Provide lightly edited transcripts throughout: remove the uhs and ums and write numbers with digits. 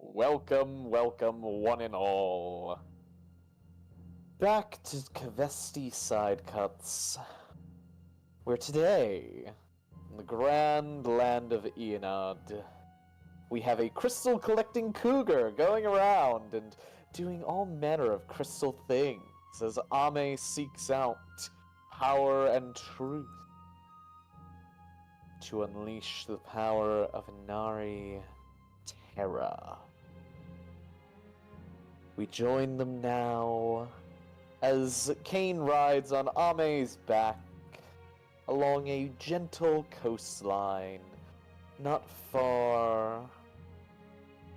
Welcome, welcome, one and all. Back to Kvesti side cuts, where today, in the grand land of Aeonod, we have a crystal collecting cougar going around and doing all manner of crystal things as Ame seeks out power and truth to unleash the power of Inari Terra. We join them now as Kane rides on Ame's back along a gentle coastline not far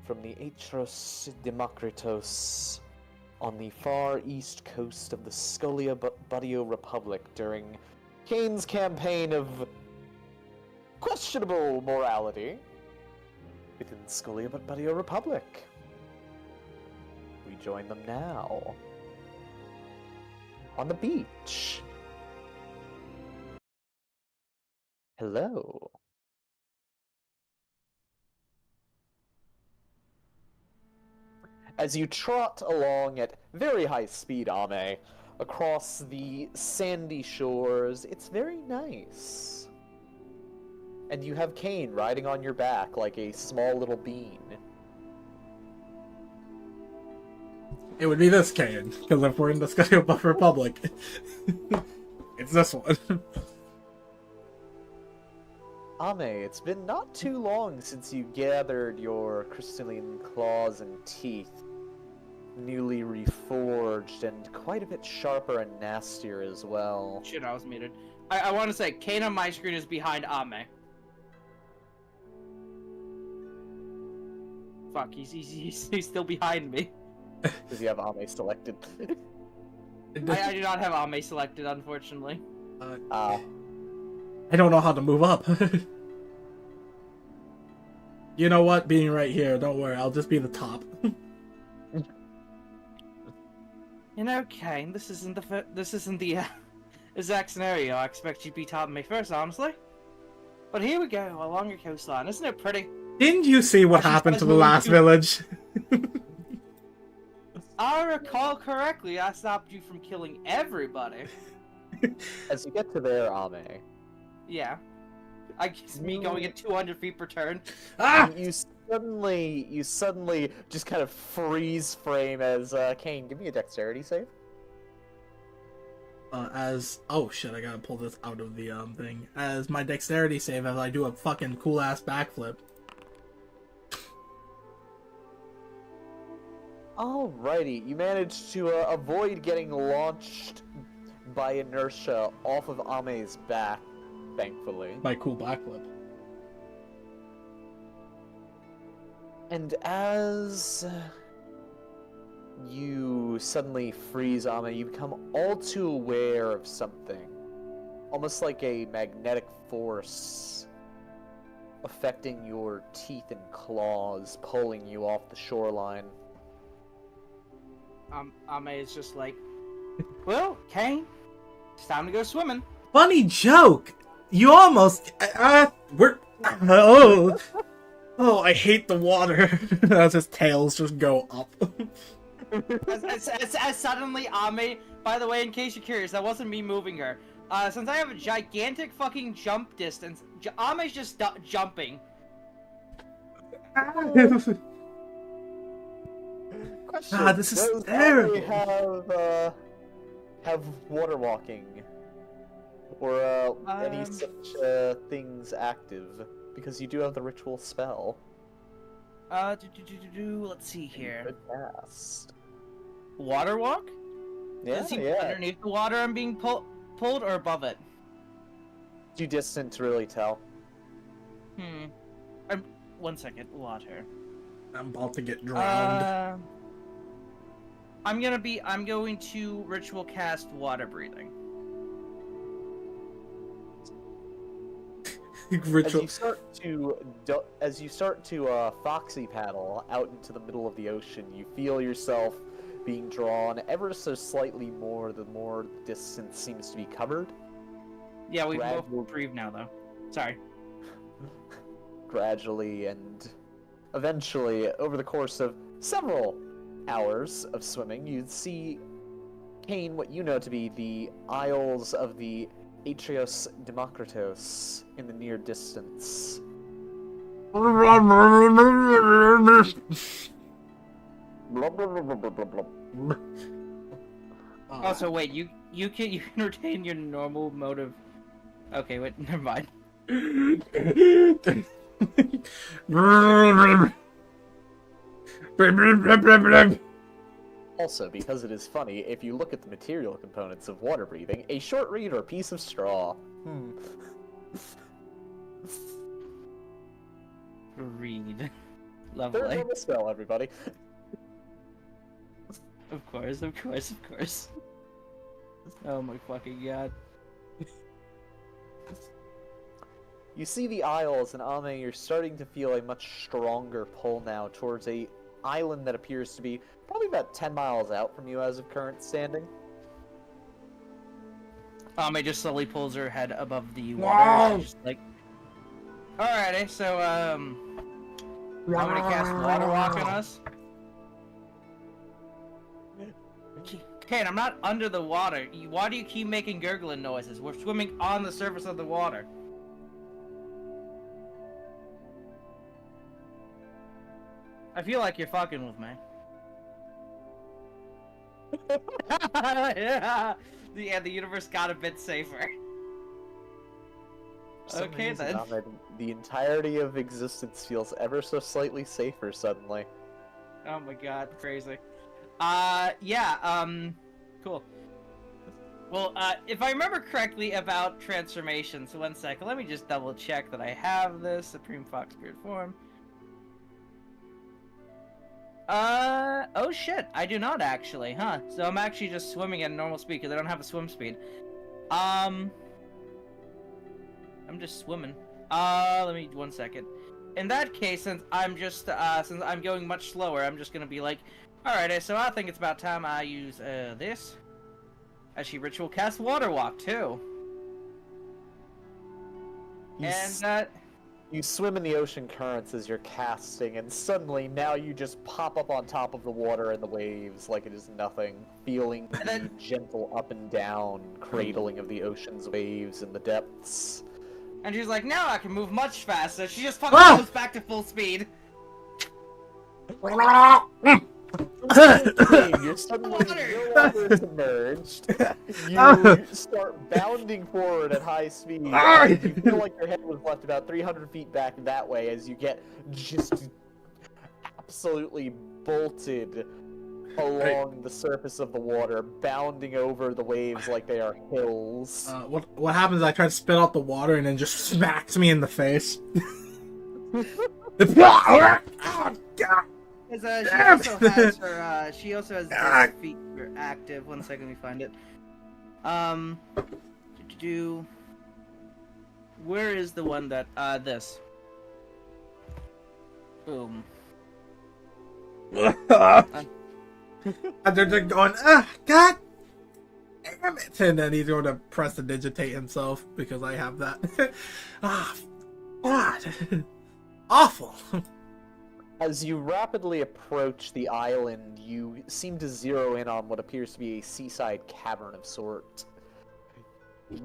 from the Atros Demokritos on the far east coast of the Scolia Budio Republic during Kane's campaign of questionable morality within Scolia Budio Republic. We join them now on the beach. Hello. As you trot along at very high speed, Ame, across the sandy shores, it's very nice. And you have Kane riding on your back like a small little bean. It would be this Kane, because if we're in the Scotia Republic, it's this one. Ame, it's been not too long since you gathered your crystalline claws and teeth, newly reforged and quite a bit sharper and nastier as well. Shit, I was muted. I want to say, Kane on my screen is behind Ame. Fuck, he's still behind me. Because you have Ame selected. I do not have Ame selected, unfortunately. I don't know how to move up. You know what? Being right here, don't worry. I'll just be the top. You know, Kane, this isn't the exact scenario I expect you to be topping me first, honestly. But here we go, along a coastline. Isn't it pretty? Didn't you see what happened to the last village? I recall correctly, I stopped you from killing everybody. As you get to there, Ame, Yeah. I guess me going at 200 feet per turn. Ah! you suddenly just kind of freeze frame as Kane. Give me a dexterity save. Oh shit, I gotta pull this out of the thing. As my dexterity save, as I do a fucking cool ass backflip. Alrighty, you managed to avoid getting launched by inertia off of Ame's back, thankfully. My cool backflip. And as you suddenly freeze Ame, you become all too aware of something. Almost like a magnetic force affecting your teeth and claws, pulling you off the shoreline. Ame is just like, well, Kane, it's time to go swimming. Funny joke! You almost... we're... Oh, I hate the water. As his tails just go up. as suddenly Ame, by the way, in case you're curious, that wasn't me moving her. Since I have a gigantic fucking jump distance, Ame's just jumping. Question, this is does terrible. Ame have water walking? Or any such things active? Because you do have the ritual spell. Let's see here. Good cast. Water walk? Yeah, Is he yeah. underneath the water and being pulled or above it? Too distant to really tell. One second. Water. I'm about to get drowned. I'm going to ritual cast water breathing. Ritual. As you start to foxy paddle out into the middle of the ocean, you feel yourself being drawn ever so slightly more the more distance seems to be covered. Yeah, we both breathe now, though. Sorry. Gradually and eventually, over the course of several hours of swimming, you'd see, Kane, what you know to be the Isles of the Atrios Democritos in the near distance. Also, wait, you can retain your normal mode of... Okay, wait, never mind. Also, because it is funny, if you look at the material components of water breathing, a short reed or a piece of straw. Read. Third Lovely. level spell, everybody. Of course. Oh my fucking god. You see the Isles, and Ame, you're starting to feel a much stronger pull now towards a island that appears to be probably about 10 miles out from you as of current standing. Ame just slowly pulls her head above the water. Wow. She's just like, alrighty, so, how many cast water walk on us? Kane, I'm not under the water. Why do you keep making gurgling noises? We're swimming on the surface of the water. I feel like you're fucking with me. Yeah, the universe got a bit safer. For some Okay, reason, then. Ame, the entirety of existence feels ever so slightly safer suddenly. Oh my god, crazy. Cool. Well, if I remember correctly about transformations, one second, let me just double check that I have this Supreme Fox Spirit form. Oh shit, I do not actually, huh? So I'm actually just swimming at normal speed because I don't have a swim speed. I'm just swimming. Let me, 1 second. In that case, since I'm just, since I'm going much slower, I'm just gonna be like, alright, so I think it's about time I use, this. Actually, ritual cast water walk, too. You swim in the ocean currents as you're casting, and suddenly now you just pop up on top of the water and the waves like it is nothing, feeling the gentle up and down cradling of the ocean's waves in the depths. And she's like, now I can move much faster. She just fucking goes back to full speed. You're suddenly no longer submerged. You start bounding forward at high speed. You feel like your head was left about 300 feet back that way as you get just absolutely bolted along the surface of the water, bounding over the waves like they are hills. What happens is I try to spit out the water and then just smacks me in the face. Oh, God. She also has this feature active. 1 second, let me find it. Where is the one that, this? Boom. And they're going, God damn it. And then he's going to press to digitate himself because I have that. God. Awful. As you rapidly approach the island, you seem to zero in on what appears to be a seaside cavern of sorts.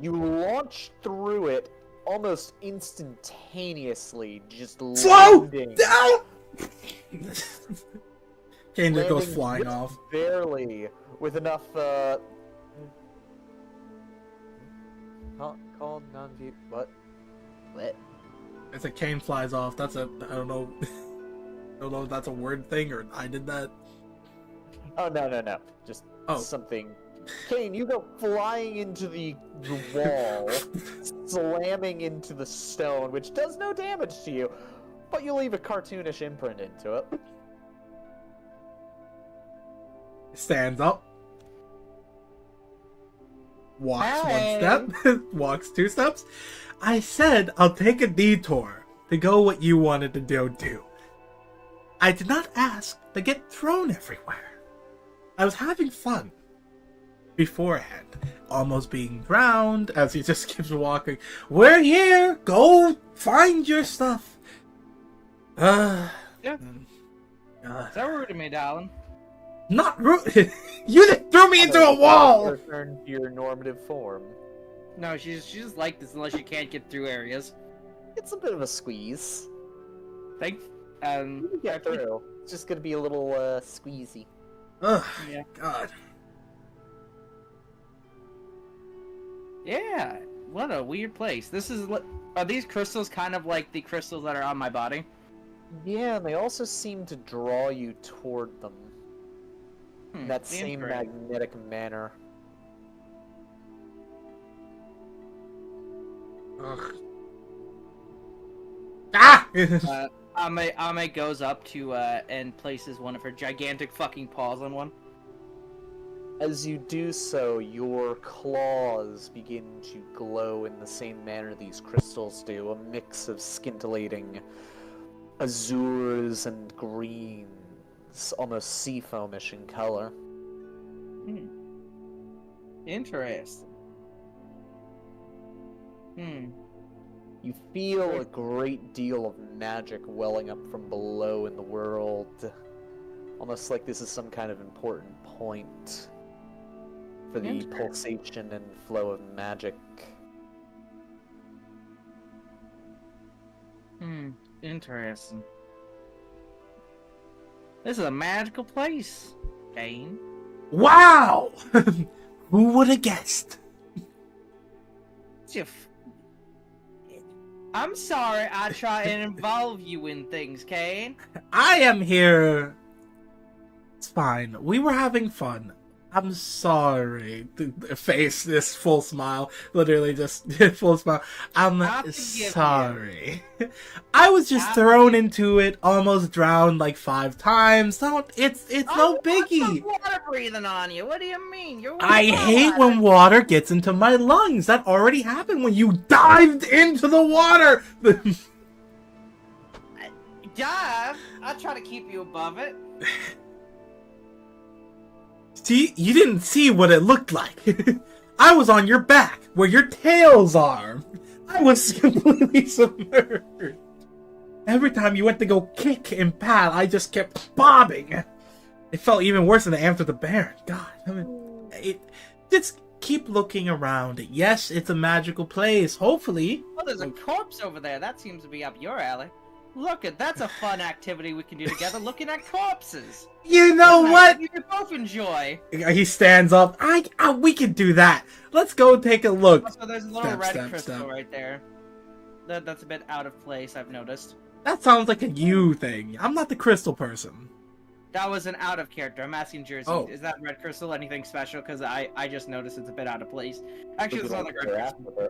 You launch through it almost instantaneously, just landing. Slow down! Kane just goes flying just off. Barely, with enough, called non-view, what? It's a Kane flies off. That's a, I don't know. I don't know if that's a word thing or I did that. Oh, no. Just something. Kane, you go flying into the wall, slamming into the stone, which does no damage to you, but you leave a cartoonish imprint into it. Stands up. Walks 1 step. Walks 2 steps. I said I'll take a detour to go what you wanted to do. I did not ask to get thrown everywhere. I was having fun beforehand, almost being drowned as he just keeps walking. We're here. Go find your stuff. Yeah. Is that rude of me, darling? Not rude. You just threw me into a wall. Return to your normative form. No, she's just like this unless you can't get through areas. It's a bit of a squeeze. Thanks. You can get through. It's just gonna be a little squeezy. Ugh. Yeah. God. Yeah. What a weird place. This is. Are these crystals kind of like the crystals that are on my body? Yeah, and they also seem to draw you toward them. In that same magnetic manner. Ugh. Ah! Ame goes up to and places one of her gigantic fucking paws on one. As you do so, your claws begin to glow in the same manner these crystals do, a mix of scintillating azures and greens, almost seafoamish in color. Interesting. You feel a great deal of magic welling up from below in the world. Almost like this is some kind of important point for the pulsation and flow of magic. Interesting. This is a magical place, Kane. Wow! Who would have guessed? I'm sorry I try and involve you in things, Kane. I am here. It's fine. We were having fun. I'm sorry. The face, this full smile. Literally just full smile. I'm sorry. I was just thrown into it, almost drowned like 5 times. It's no biggie. Water breathing on you. What do you mean? I hate when water gets into my lungs. That already happened when you dived into the water. Dive? I'll try to keep you above it. See, you didn't see what it looked like. I was on your back, where your tails are. I was completely submerged. Every time you went to go kick and pad, I just kept bobbing. It felt even worse than after the Baron. God, I mean, just keep looking around. Yes, it's a magical place. Hopefully. Oh, there's a corpse over there. That seems to be up your alley. Look, that's a fun activity we can do together, looking at corpses. You know what? You can both enjoy. He stands up. We can do that. Let's go take a look. So there's a little red crystal right there. That's a bit out of place, I've noticed. That sounds like a you thing. I'm not the crystal person. That was an out of character. I'm asking Jersey. Oh. Is that red crystal anything special? Because I just noticed it's a bit out of place. Actually, it's not like red crystal.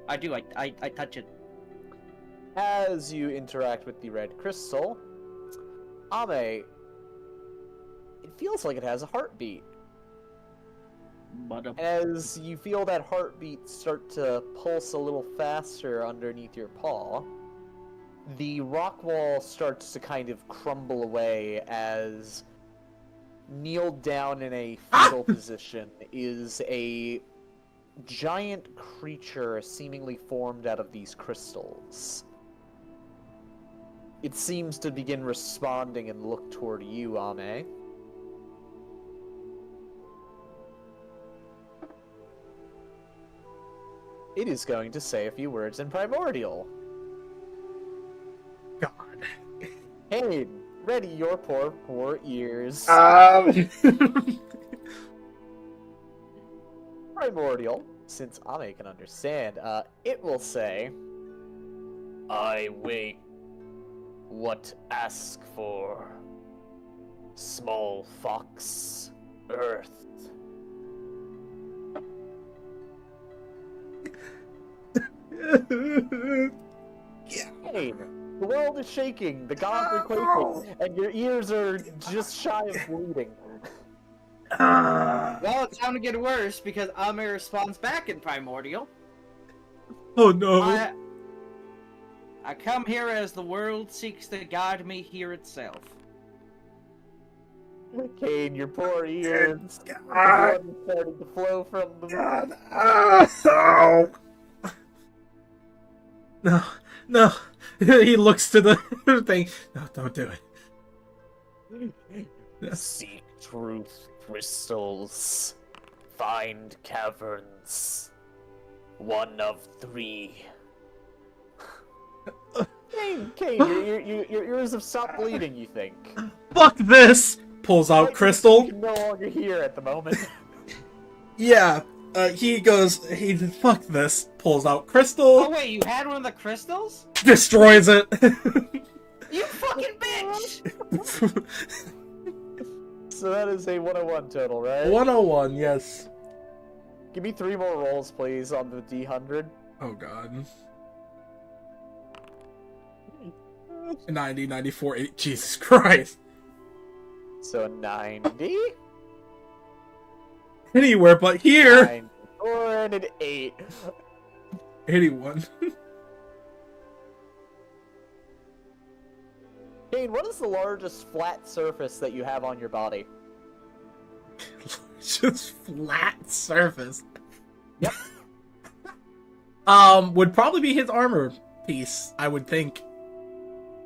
I do. I touch it. As you interact with the red crystal, Ame, it feels like it has a heartbeat. As you feel that heartbeat start to pulse a little faster underneath your paw, the rock wall starts to kind of crumble away as kneeled down in a fetal position is a giant creature seemingly formed out of these crystals. It seems to begin responding and look toward you, Ame. It is going to say a few words in Primordial. God. Hey, ready your poor ears. Primordial, since Ame can understand, it will say, I wait. What ask for? Small fox, earth. Hey, the world is shaking, the gods are quaking, and your ears are just shy of bleeding. Well, it's time to get worse because Ame responds back in Primordial. Oh no. I come here as the world seeks to guide me here itself. Kane, your poor ears. The blood is starting to flow from them. No. He looks to the thing. No, don't do it. Seek truth, crystals. Find caverns. One of 3. Kane, your ears have stopped bleeding, you think? Fuck this! Pulls out crystal. You can no longer hear at the moment. Yeah, he fuck this. Pulls out crystal. Oh wait, you had one of the crystals? Destroys it. You fucking bitch! So that is a 101 total, right? 101, yes. Give me 3 more rolls, please, on the D100. Oh god. 90, 94, 80. Jesus Christ. So 90? Anywhere but here. 94 and an 8. 81. Kane, what is the largest flat surface that you have on your body? Just flat surface. Yep. Would probably be his armor piece, I would think.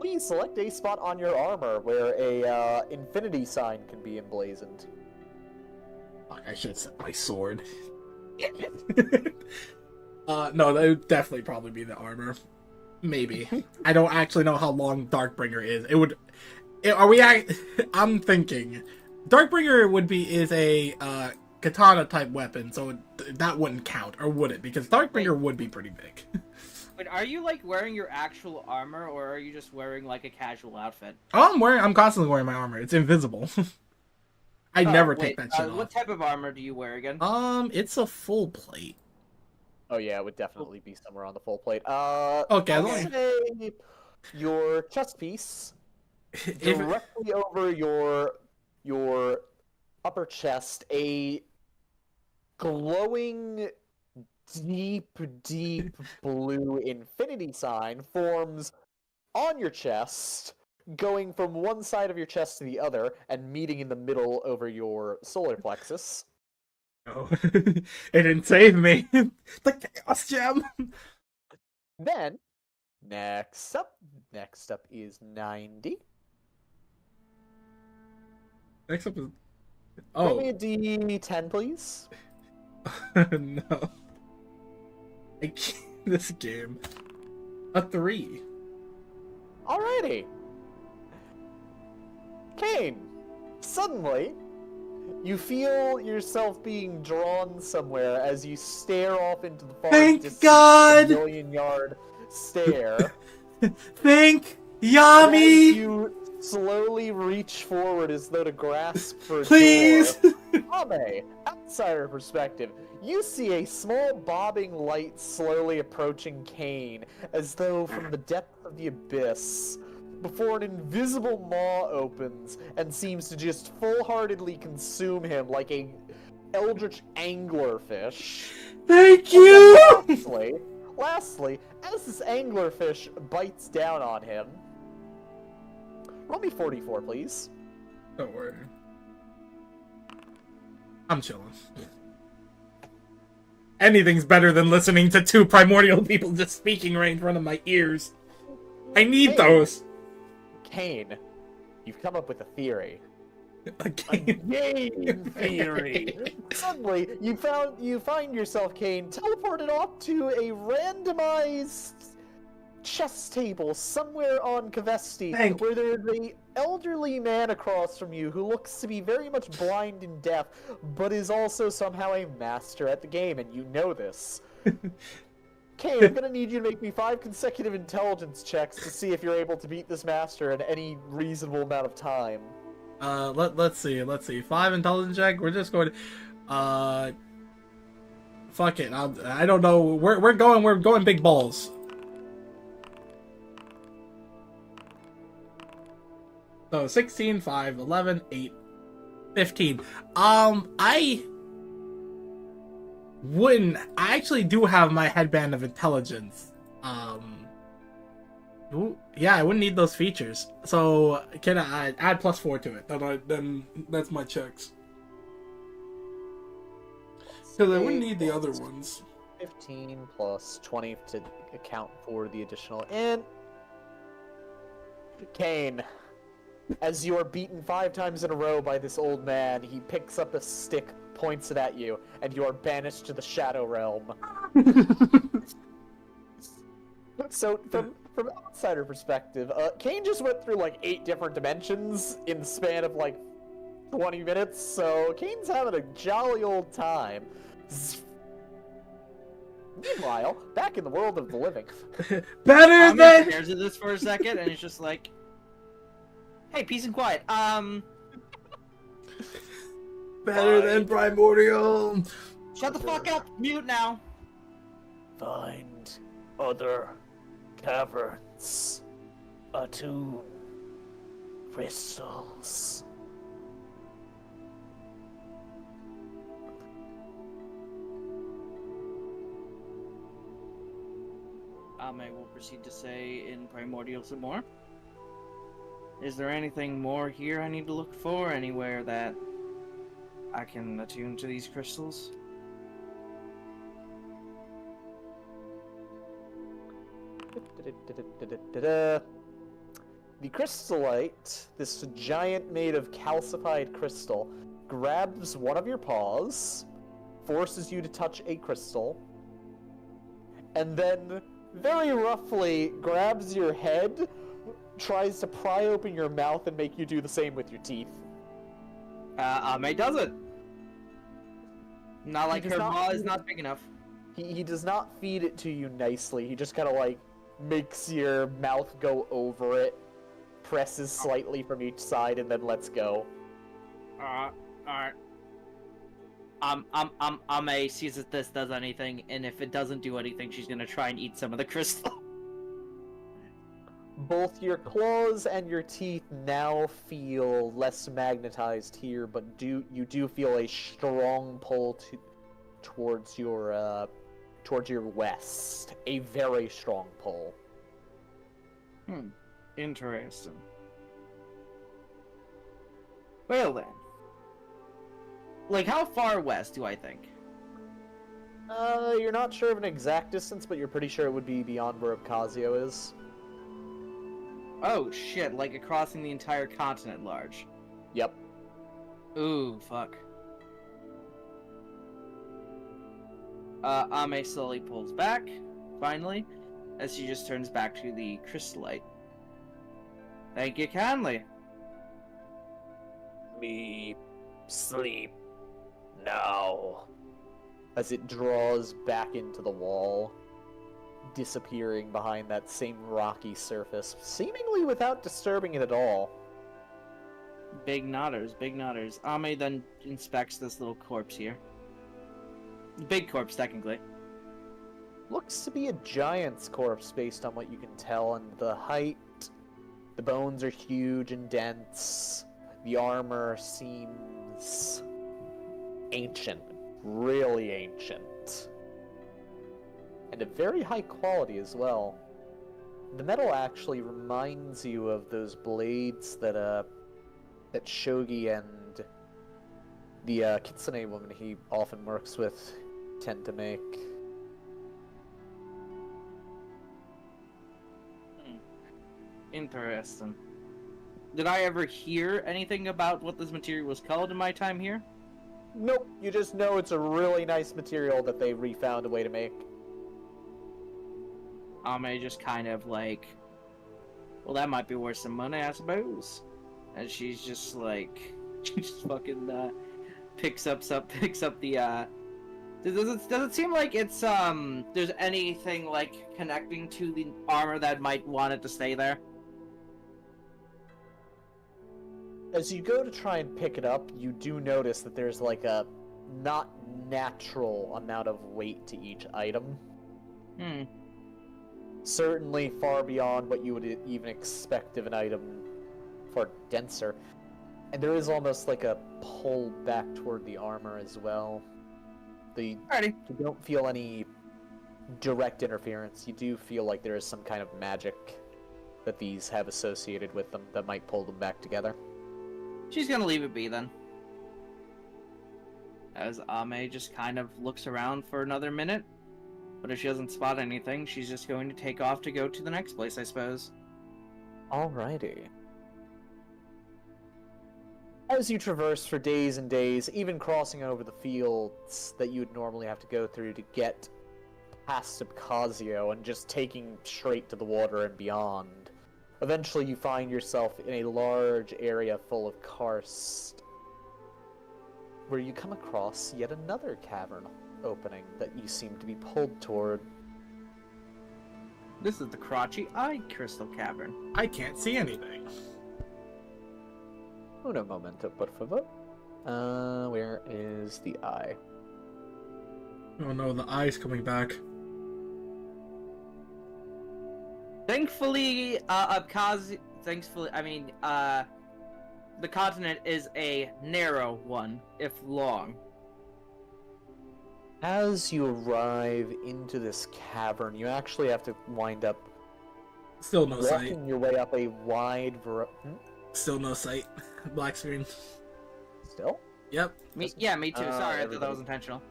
Please select a spot on your armor where a infinity sign can be emblazoned. Fuck, I should have set my sword. No, that would definitely probably be the armor. Maybe. I don't actually know how long Darkbringer is. I'm thinking Darkbringer is a katana type weapon, so that wouldn't count, or would it? Because Darkbringer would be pretty big. Wait, are you like wearing your actual armor, or are you just wearing like a casual outfit? Oh, I'm constantly wearing my armor. It's invisible. I Oh, never wait, take that shit what off. type of armor do you wear again? It's a full plate. Oh yeah, it would definitely be somewhere on the full plate. Okay, as I'll long say your chest piece if directly over your upper chest, a glowing deep blue infinity sign forms on your chest, going from one side of your chest to the other and meeting in the middle over your solar plexus. no, it didn't save me. The chaos gem. Then, next up is 90. Next up is Roll me a D10, please. no. I can't, this game. A 3. Alrighty. Kane, suddenly, you feel yourself being drawn somewhere as you stare off into the far Thank distance, God! a million-yard stare. Thank As Yami! you slowly reach forward as though to grasp for a Please! door. Ame, outsider perspective, you see a small bobbing light slowly approaching Kane, as though from the depth of the abyss, before an invisible maw opens and seems to just full-heartedly consume him like a eldritch anglerfish. Thank And you! then lastly, as this anglerfish bites down on him, roll me 44, please. Don't worry. I'm chilling. Anything's better than listening to two primordial people just speaking right in front of my ears. I need those. Kane, you've come up with a theory. A Again. game theory. Suddenly, you find yourself, Kane, teleported off to a randomized chess table somewhere on Kvesti, where there's an elderly man across from you who looks to be very much blind and deaf, but is also somehow a master at the game, and you know this. Kane, I'm gonna need you to make me 5 consecutive intelligence checks to see if you're able to beat this master in any reasonable amount of time. Let's see. 5 intelligence check. We're just going to, fuck it. I don't know. We're going big balls. So 16, 5, 11, 8, 15. I actually do have my headband of intelligence. Yeah, I wouldn't need those features. So can I add +4 to it? Then that's my checks. Because I wouldn't need the other ones. 15 plus 20 to account for the additional int. Kane, as you are beaten 5 times in a row by this old man, he picks up a stick, points it at you, and you are banished to the Shadow Realm. So, from outsider perspective, Kane just went through like 8 different dimensions in the span of like 20 minutes, so Kane's having a jolly old time. Meanwhile, back in the world of the living. Better than... He stares at this for a second, and he's just like, hey, peace and quiet. Better than primordial. Shut the fuck up. Mute now. Find other caverns. Attune crystals. I will proceed to say in primordial some more. Is there anything more here I need to look for? Anywhere that I can attune to these crystals? The crystallite, this giant made of calcified crystal, grabs one of your paws, forces you to touch a crystal, and then very roughly grabs your head, tries to pry open your mouth and make you do the same with your teeth. Ame does it. Not like her paw is not big enough. He does not feed it to you nicely. He just kind of like makes your mouth go over it, presses slightly from each side, and then lets go. Alright. Ame sees if this does anything, and if it doesn't do anything, she's gonna try and eat some of the crystal. Both your claws and your teeth now feel less magnetized here, but you do feel a strong pull towards your west. A very strong pull. Interesting. Well then. Like, how far west do I think? You're not sure of an exact distance, but you're pretty sure it would be beyond where Abkhazio is. Oh shit, like crossing the entire continent large. Yep. Ooh, fuck. Ame slowly pulls back, finally, as she just turns back to the crystallite. Thank you kindly. Me sleep now. As it draws back into the wall, disappearing behind that same rocky surface, seemingly without disturbing it at all. Big nodders, big nodders. Ame then inspects this little corpse here. Big corpse, technically. Looks to be a giant's corpse based on what you can tell, and the height. The bones are huge and dense. The armor seems ancient, really ancient. And of very high quality as well. The metal actually reminds you of those blades that Shogi and the Kitsune woman he often works with tend to make. Interesting. Did I ever hear anything about what this material was called in my time here? Nope, you just know it's a really nice material that they refound a way to make. Ame just kind of like, well, that might be worth some money, I suppose. And she's just like, she just fucking picks up the. Does it seem like it's there's anything like connecting to the armor that might want it to stay there? As you go to try and pick it up, you do notice that there's like a not natural amount of weight to each item. Certainly far beyond what you would even expect of an item, far denser. And there is almost like a pull back toward the armor as well. Alrighty. You don't feel any direct interference. You do feel like there is some kind of magic that these have associated with them that might pull them back together. She's gonna leave it be then. As Ame just kind of looks around for another minute. But if she doesn't spot anything, she's just going to take off to go to the next place, I suppose. Alrighty. As you traverse for days and days, even crossing over the fields that you would normally have to go through to get past Abkhazio and just taking straight to the water and beyond, eventually you find yourself in a large area full of karst, where you come across yet another cavern opening that you seem to be pulled toward. This is the Crotchy Eye Crystal Cavern. I can't see anything. Uno momento, por favor. Where is the eye? Oh no, the eye's coming back. Thankfully, the continent is a narrow one, if long. As you arrive into this cavern, you actually have to wind up Still no sight. walking your way up a wide Still no sight. Black screen. Still? Yep. Me too. Sorry, I thought that was intentional.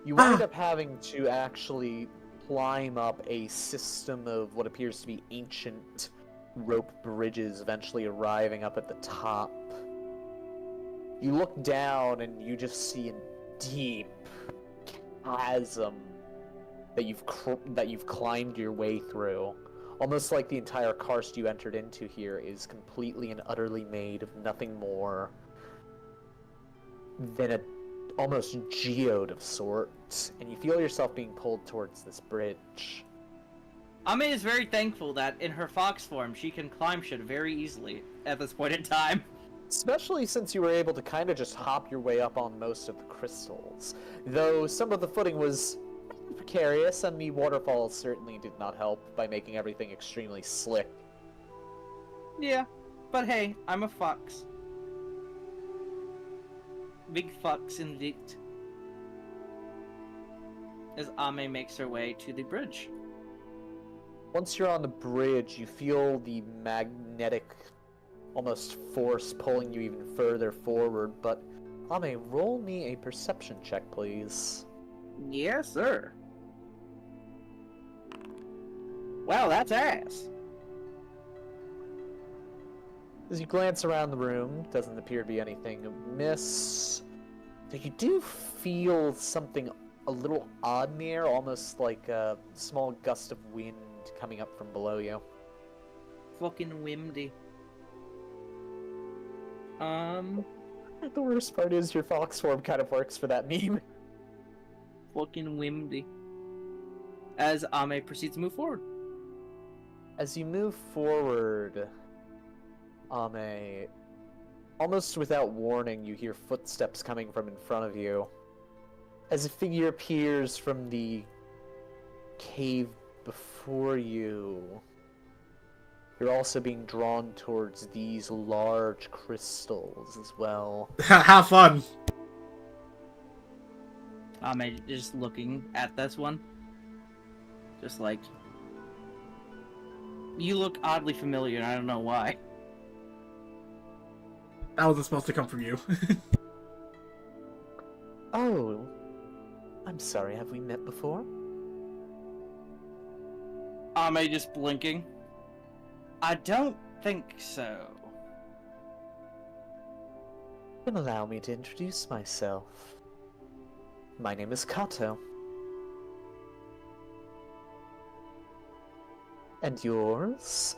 You wind up having to actually climb up a system of what appears to be ancient rope bridges, eventually arriving up at the top. You look down and you just see a deep chasm that you've climbed your way through. Almost like the entire karst you entered into here is completely and utterly made of nothing more than a almost geode of sorts, and you feel yourself being pulled towards this bridge. Ame is very thankful that in her fox form she can climb shit very easily at this point in time. Especially since you were able to kind of just hop your way up on most of the crystals. Though some of the footing was precarious, and the waterfalls certainly did not help by making everything extremely slick. Yeah, but hey, I'm a fox. Big fox indeed. As Ame makes her way to the bridge. Once you're on the bridge, you feel the magnetic, almost force pulling you even further forward, but Ame, roll me a perception check, please. Yes, sir. Wow, that's ass. As you glance around the room, doesn't appear to be anything amiss. You do feel something a little odd in the air, almost like a small gust of wind coming up from below you. Fucking windy. The worst part is your fox form kind of works for that meme. Fucking windy. As Ame proceeds to move forward. As you move forward, Ame, almost without warning, you hear footsteps coming from in front of you. As a figure appears from the cave before you, you're also being drawn towards these large crystals as well. Have fun. Ame just looking at this one. Just like... You look oddly familiar, and I don't know why. That wasn't supposed to come from you. Oh, I'm sorry, have we met before? Ame just blinking. I don't think so. Then allow me to introduce myself. My name is Kato. And yours?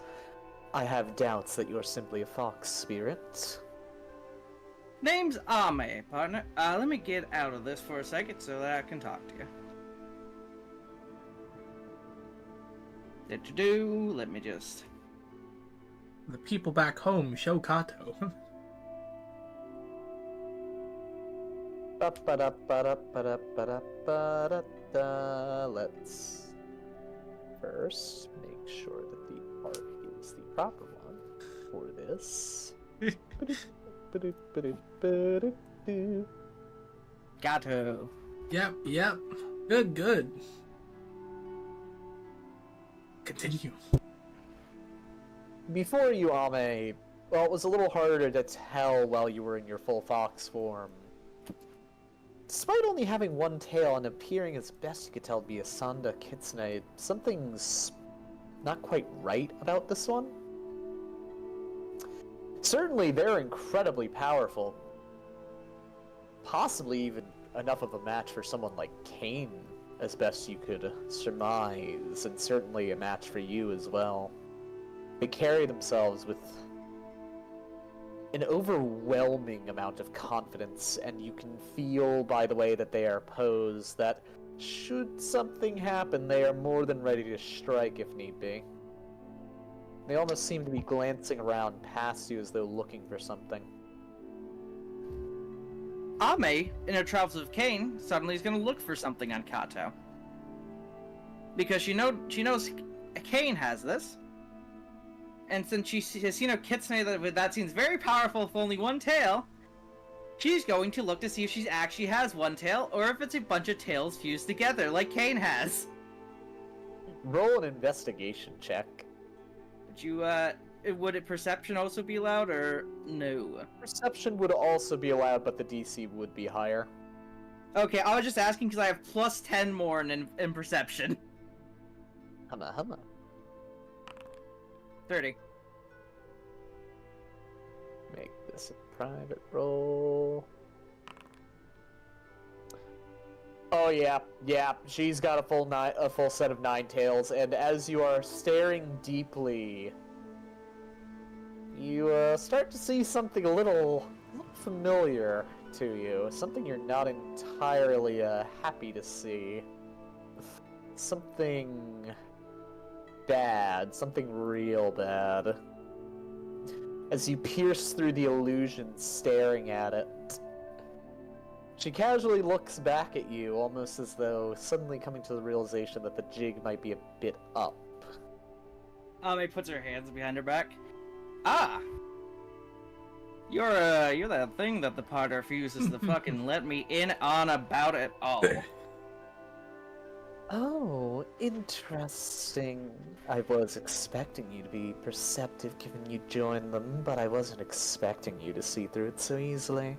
I have doubts that you're simply a fox spirit. Name's Ame, partner. Let me get out of this for a second so that I can talk to you. Let me just... The people back home show Kato. Let's first make sure that the arc is the proper one for this. Gato. Yep. Good. Continue. Before you, Ame, well, it was a little harder to tell while you were in your full fox form. Despite only having one tail and appearing as best you could tell to be a Sanda Kitsune, something's not quite right about this one. Certainly, they're incredibly powerful. Possibly even enough of a match for someone like Kane, as best you could surmise, and certainly a match for you as well. They carry themselves with an overwhelming amount of confidence, and you can feel by the way that they are posed that should something happen, they are more than ready to strike if need be. They almost seem to be glancing around past you as though looking for something. Ame, in her travels with Kane, suddenly is going to look for something on Kato. Because she knows Kane has this. And since she has seen a Kitsune that seems very powerful with only one tail, she's going to look to see if she actually has one tail, or if it's a bunch of tails fused together, like Kane has. Roll an investigation check. Would it perception also be allowed, or no? Perception would also be allowed, but the DC would be higher. Okay, I was just asking because I have plus 10 more in perception. Humma. 30. Make this a private roll. Oh yeah, she's got a full set of 9 tails, and as you are staring deeply, you start to see something a little familiar to you, something you're not entirely happy to see. Something bad, something real bad. as you pierce through the illusion, staring at it. She casually looks back at you, almost as though suddenly coming to the realization that the jig might be a bit up. Ame puts her hands behind her back. Ah! You're that thing that the pod refuses to fucking let me in on about at all. Oh, interesting. I was expecting you to be perceptive given you joined them, but I wasn't expecting you to see through it so easily.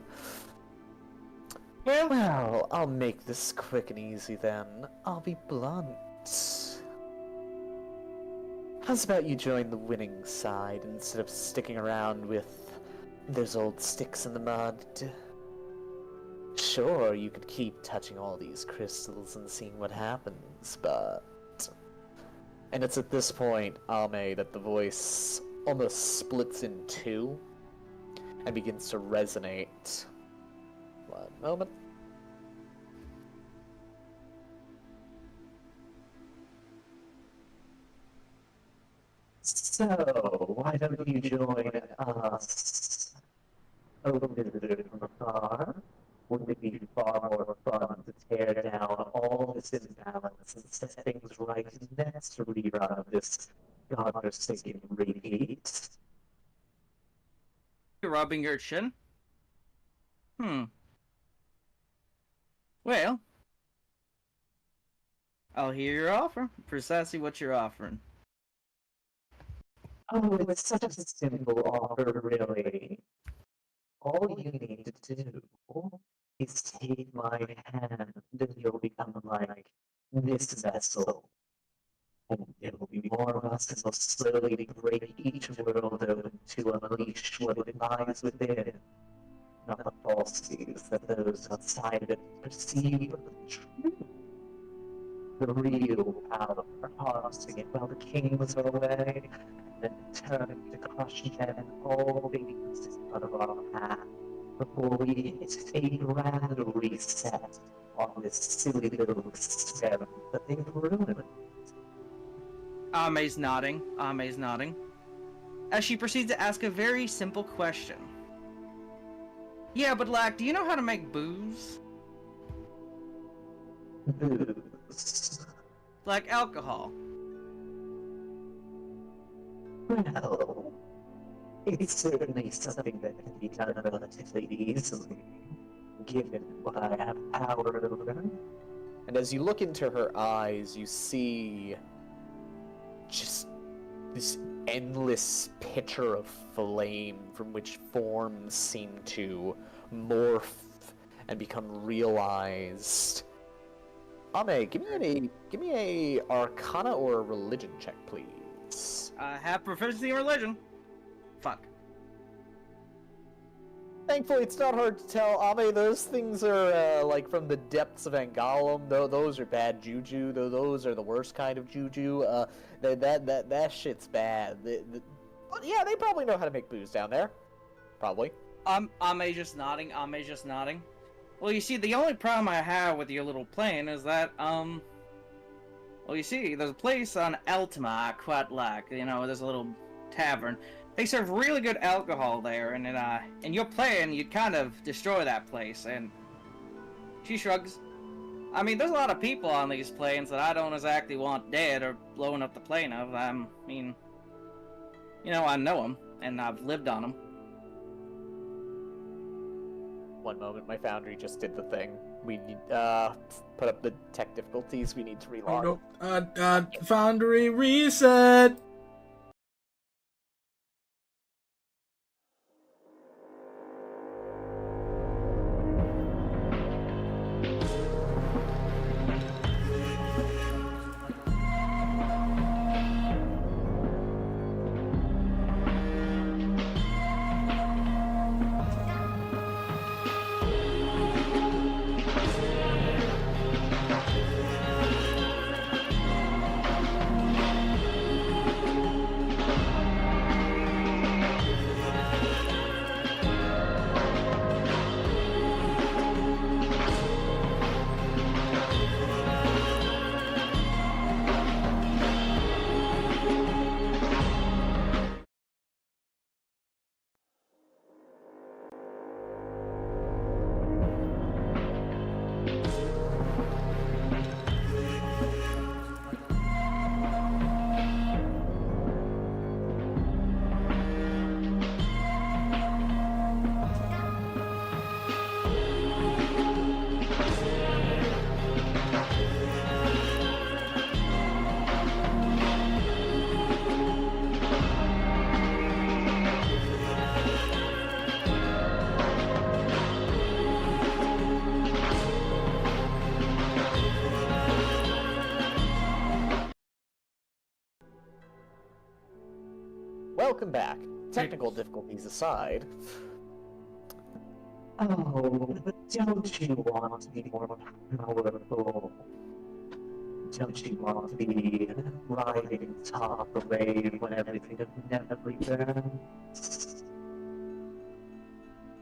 Well, I'll make this quick and easy then. I'll be blunt. How's about you join the winning side instead of sticking around with those old sticks in the mud? Sure, you could keep touching all these crystals and seeing what happens, but... And it's at this point, Ame, that the voice almost splits in two and begins to resonate. One moment. So, why don't you join us? A visitor from afar? Wouldn't it be far more fun to tear down all this imbalance and set things right next rerun of this godforsaken repeat? You're rubbing your chin? Well, I'll hear your offer. Precisely what you're offering. Oh, it's such a simple offer, really. All you need to do is take my hand, and you'll become like this vessel. And there will be more of us, and we'll slowly break each world open to unleash what it lies within. Not the falsities that those outside of it perceive, but the truth. The real power, harnessing it while the kings are away, and turning to crush them all things out of our path, before we hit a grand reset on this silly little experiment that they've ruined. Ame's nodding. Ame's nodding. As she proceeds to ask a very simple question. Yeah, but like, do you know how to make booze? Booze. Like alcohol. Well, it's certainly something that can be done relatively easily, given what I have power over. And as you look into her eyes, you see just this endless pitcher of flame from which forms seem to morph and become realized. Ame, give me a Arcana or a Religion check, please. I have proficiency in religion. Fuck. Thankfully, it's not hard to tell. Ame, those things are like from the depths of Angalum. Those are bad juju. Those are the worst kind of juju. That shit's bad. But yeah, they probably know how to make booze down there. Probably. Ame just nodding. Ame just nodding. Well, you see, the only problem I have with your little plane is that, well, you see, there's a place on Altima I quite like. You know, there's a little tavern. They serve really good alcohol there, and in your plan, you'd kind of destroy that place, and she shrugs. I mean, there's a lot of people on these planes that I don't exactly want dead or blowing up the plane of. I mean, you know, I know them, and I've lived on them. One moment, my foundry just did the thing. We need, put up the tech difficulties. We need to relog. Oh, no. Foundry reset! welcome back. Technical difficulties aside. Oh, but don't you want to be more powerful? Don't you want to be riding top the wave when everything inevitably burns?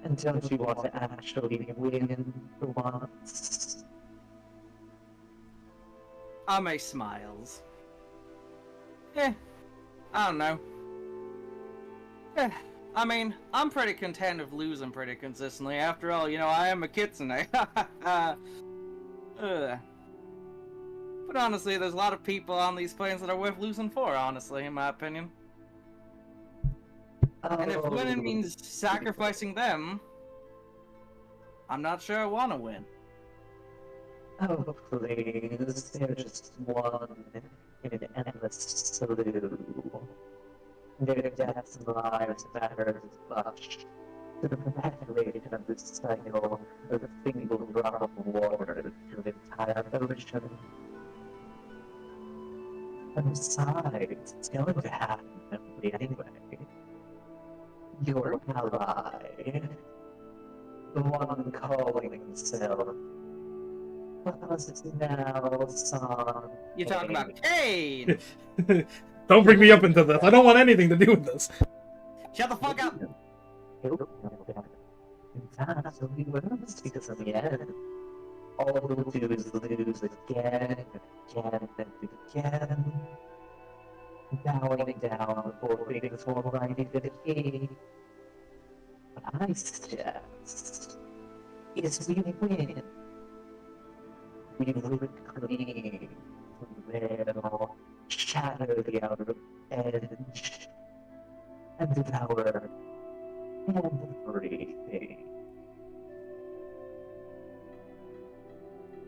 And don't you want to actually win for once? Ame smiles. I don't know. I mean, I'm pretty content of losing pretty consistently. After all, you know, I am a kitsune. But honestly, there's a lot of people on these planes that are worth losing for, honestly, in my opinion. And if winning means sacrificing them, I'm not sure I want to win. Oh, please, they're just one in an endless slew. Their deaths and lives matter as much to the perpetuation of this cycle as a single drop of water to an entire ocean. And besides, it's going to happen anyway. Your ally, the one calling himself, what was it now, son? You're talking about Kane! Don't bring me up into this. I don't want anything to do with this. Shut the fuck up! In fact, we wins because in the end, all we'll do is lose again and again and again, bowing down before things will riding to the key. What I suggest is we win. We rip clean from the veil, shatter the outer edge, and devour everything.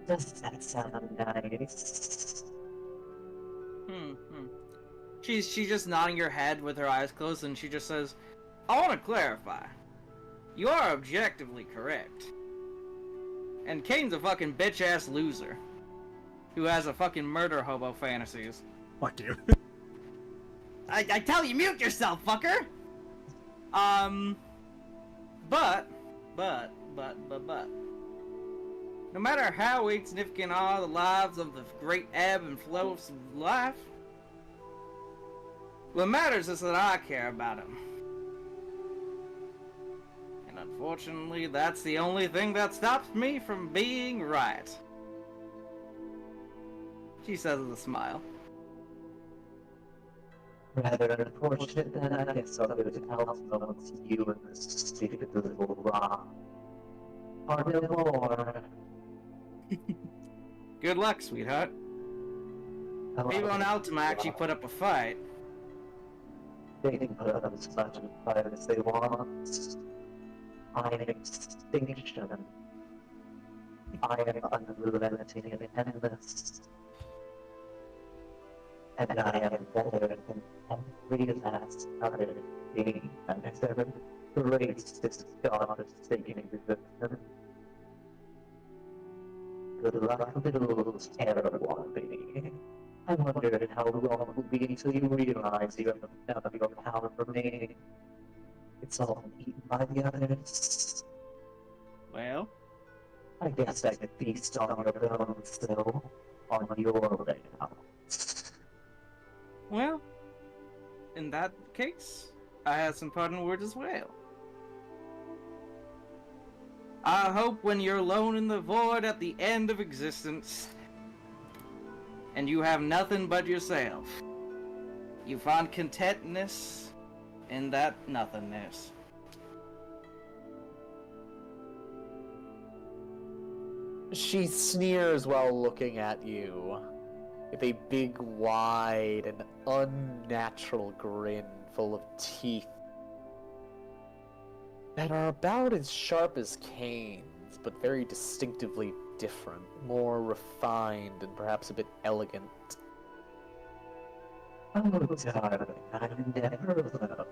Does that sound nice? She's just nodding her head with her eyes closed, and she just says, I want to clarify. You are objectively correct. And Kane's a fucking bitch-ass loser. Who has a fucking murder hobo fantasies. Fuck you. I tell you, mute yourself, fucker! But. No matter how insignificant are the lives of the great ebb and flow of life, what matters is that I care about him. And unfortunately, that's the only thing that stops me from being right. She says with a smile. Rather unfortunate than I guess I'll go to Alpha you and this stupid little rock. Or no more. Good luck, sweetheart. People on Ultima actually put up a fight. They can put up as much of a fight as they want. I am extinction. I am unrelenting and endless. And I am better than every last other being that has ever graced this god-forsaken existence. Good luck, little terrible baby. I wondered how long it will be until you realize you have none of your power remaining. It's all been eaten by the others. Well? I guess I could feast on your bones still, on your layout. Well, in that case, I have some parting words as well. I hope when you're alone in the void at the end of existence, and you have nothing but yourself, you find contentness in that nothingness. She sneers while looking at you, with a big, wide, and unnatural grin full of teeth that are about as sharp as canes, but very distinctively different, more refined, and perhaps a bit elegant. Oh, darling, I'm never alone.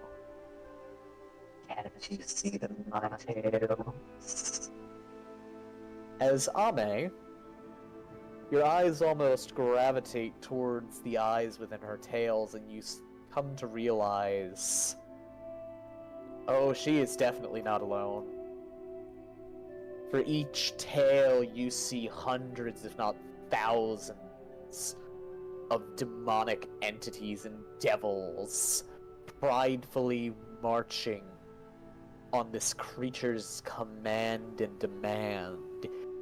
Can't you see them in my tails? As Ame, your eyes almost gravitate towards the eyes within her tails, and you come to realize Oh, she is definitely not alone. For each tale, you see hundreds, if not thousands, of demonic entities and devils pridefully marching on this creature's command and demand,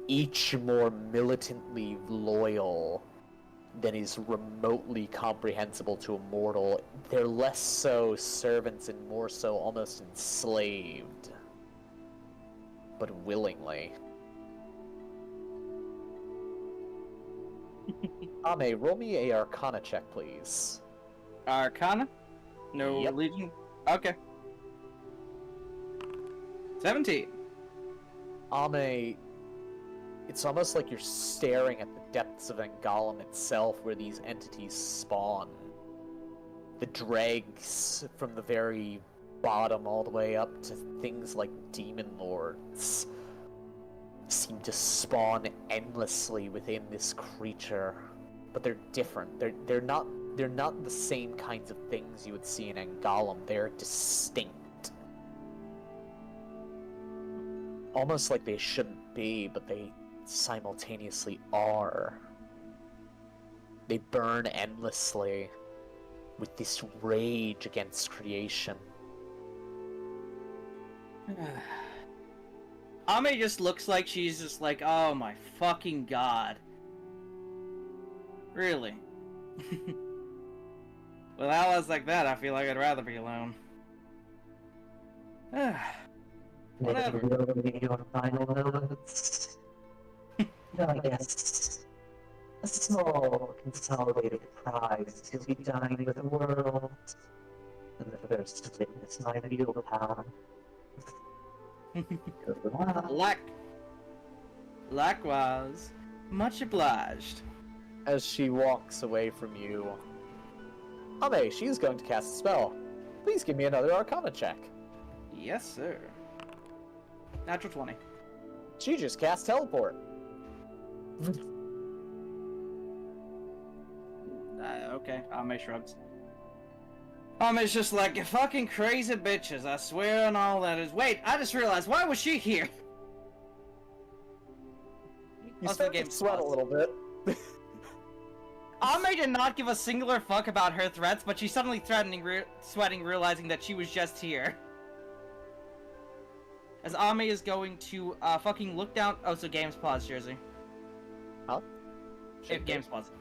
each more militantly loyal than is remotely comprehensible to a mortal. They're less so servants and more so almost enslaved. But willingly. Ame, roll me a Arcana check, please. Arcana? No Yep. religion? Okay. 17. Ame, it's almost like you're staring at the depths of Angolam itself, where these entities spawn. The dregs from the very bottom all the way up to things like demon lords seem to spawn endlessly within this creature, but they're different. They're not the same kinds of things you would see in Angolam. They're distinct, almost like they shouldn't be, but they simultaneously are. They burn endlessly with this rage against creation. Ame just looks like she's just like, oh my fucking god. Really? With allies like that, I feel like I'd rather be alone. Whatever. Maybe your final words. No, I guess a small consolidated prize to be dining with the world, and the first to witness my real power. Likewise, much obliged. As she walks away from you, Ame, she's going to cast a spell. Please give me another Arcana check. Yes, sir. Natural 20. She just cast Teleport. Okay, Ame shrugs. Ame's just like, fucking crazy bitches, I swear on all that is. Wait, I just realized, why was she here? You Also, start the to game sweat a paused. little bit. Ame did not give a singular fuck about her threats, but she's suddenly sweating, realizing that she was just here. As Ame is going to fucking look down. Oh, so game's paused, Jersey. Huh? If game's paused.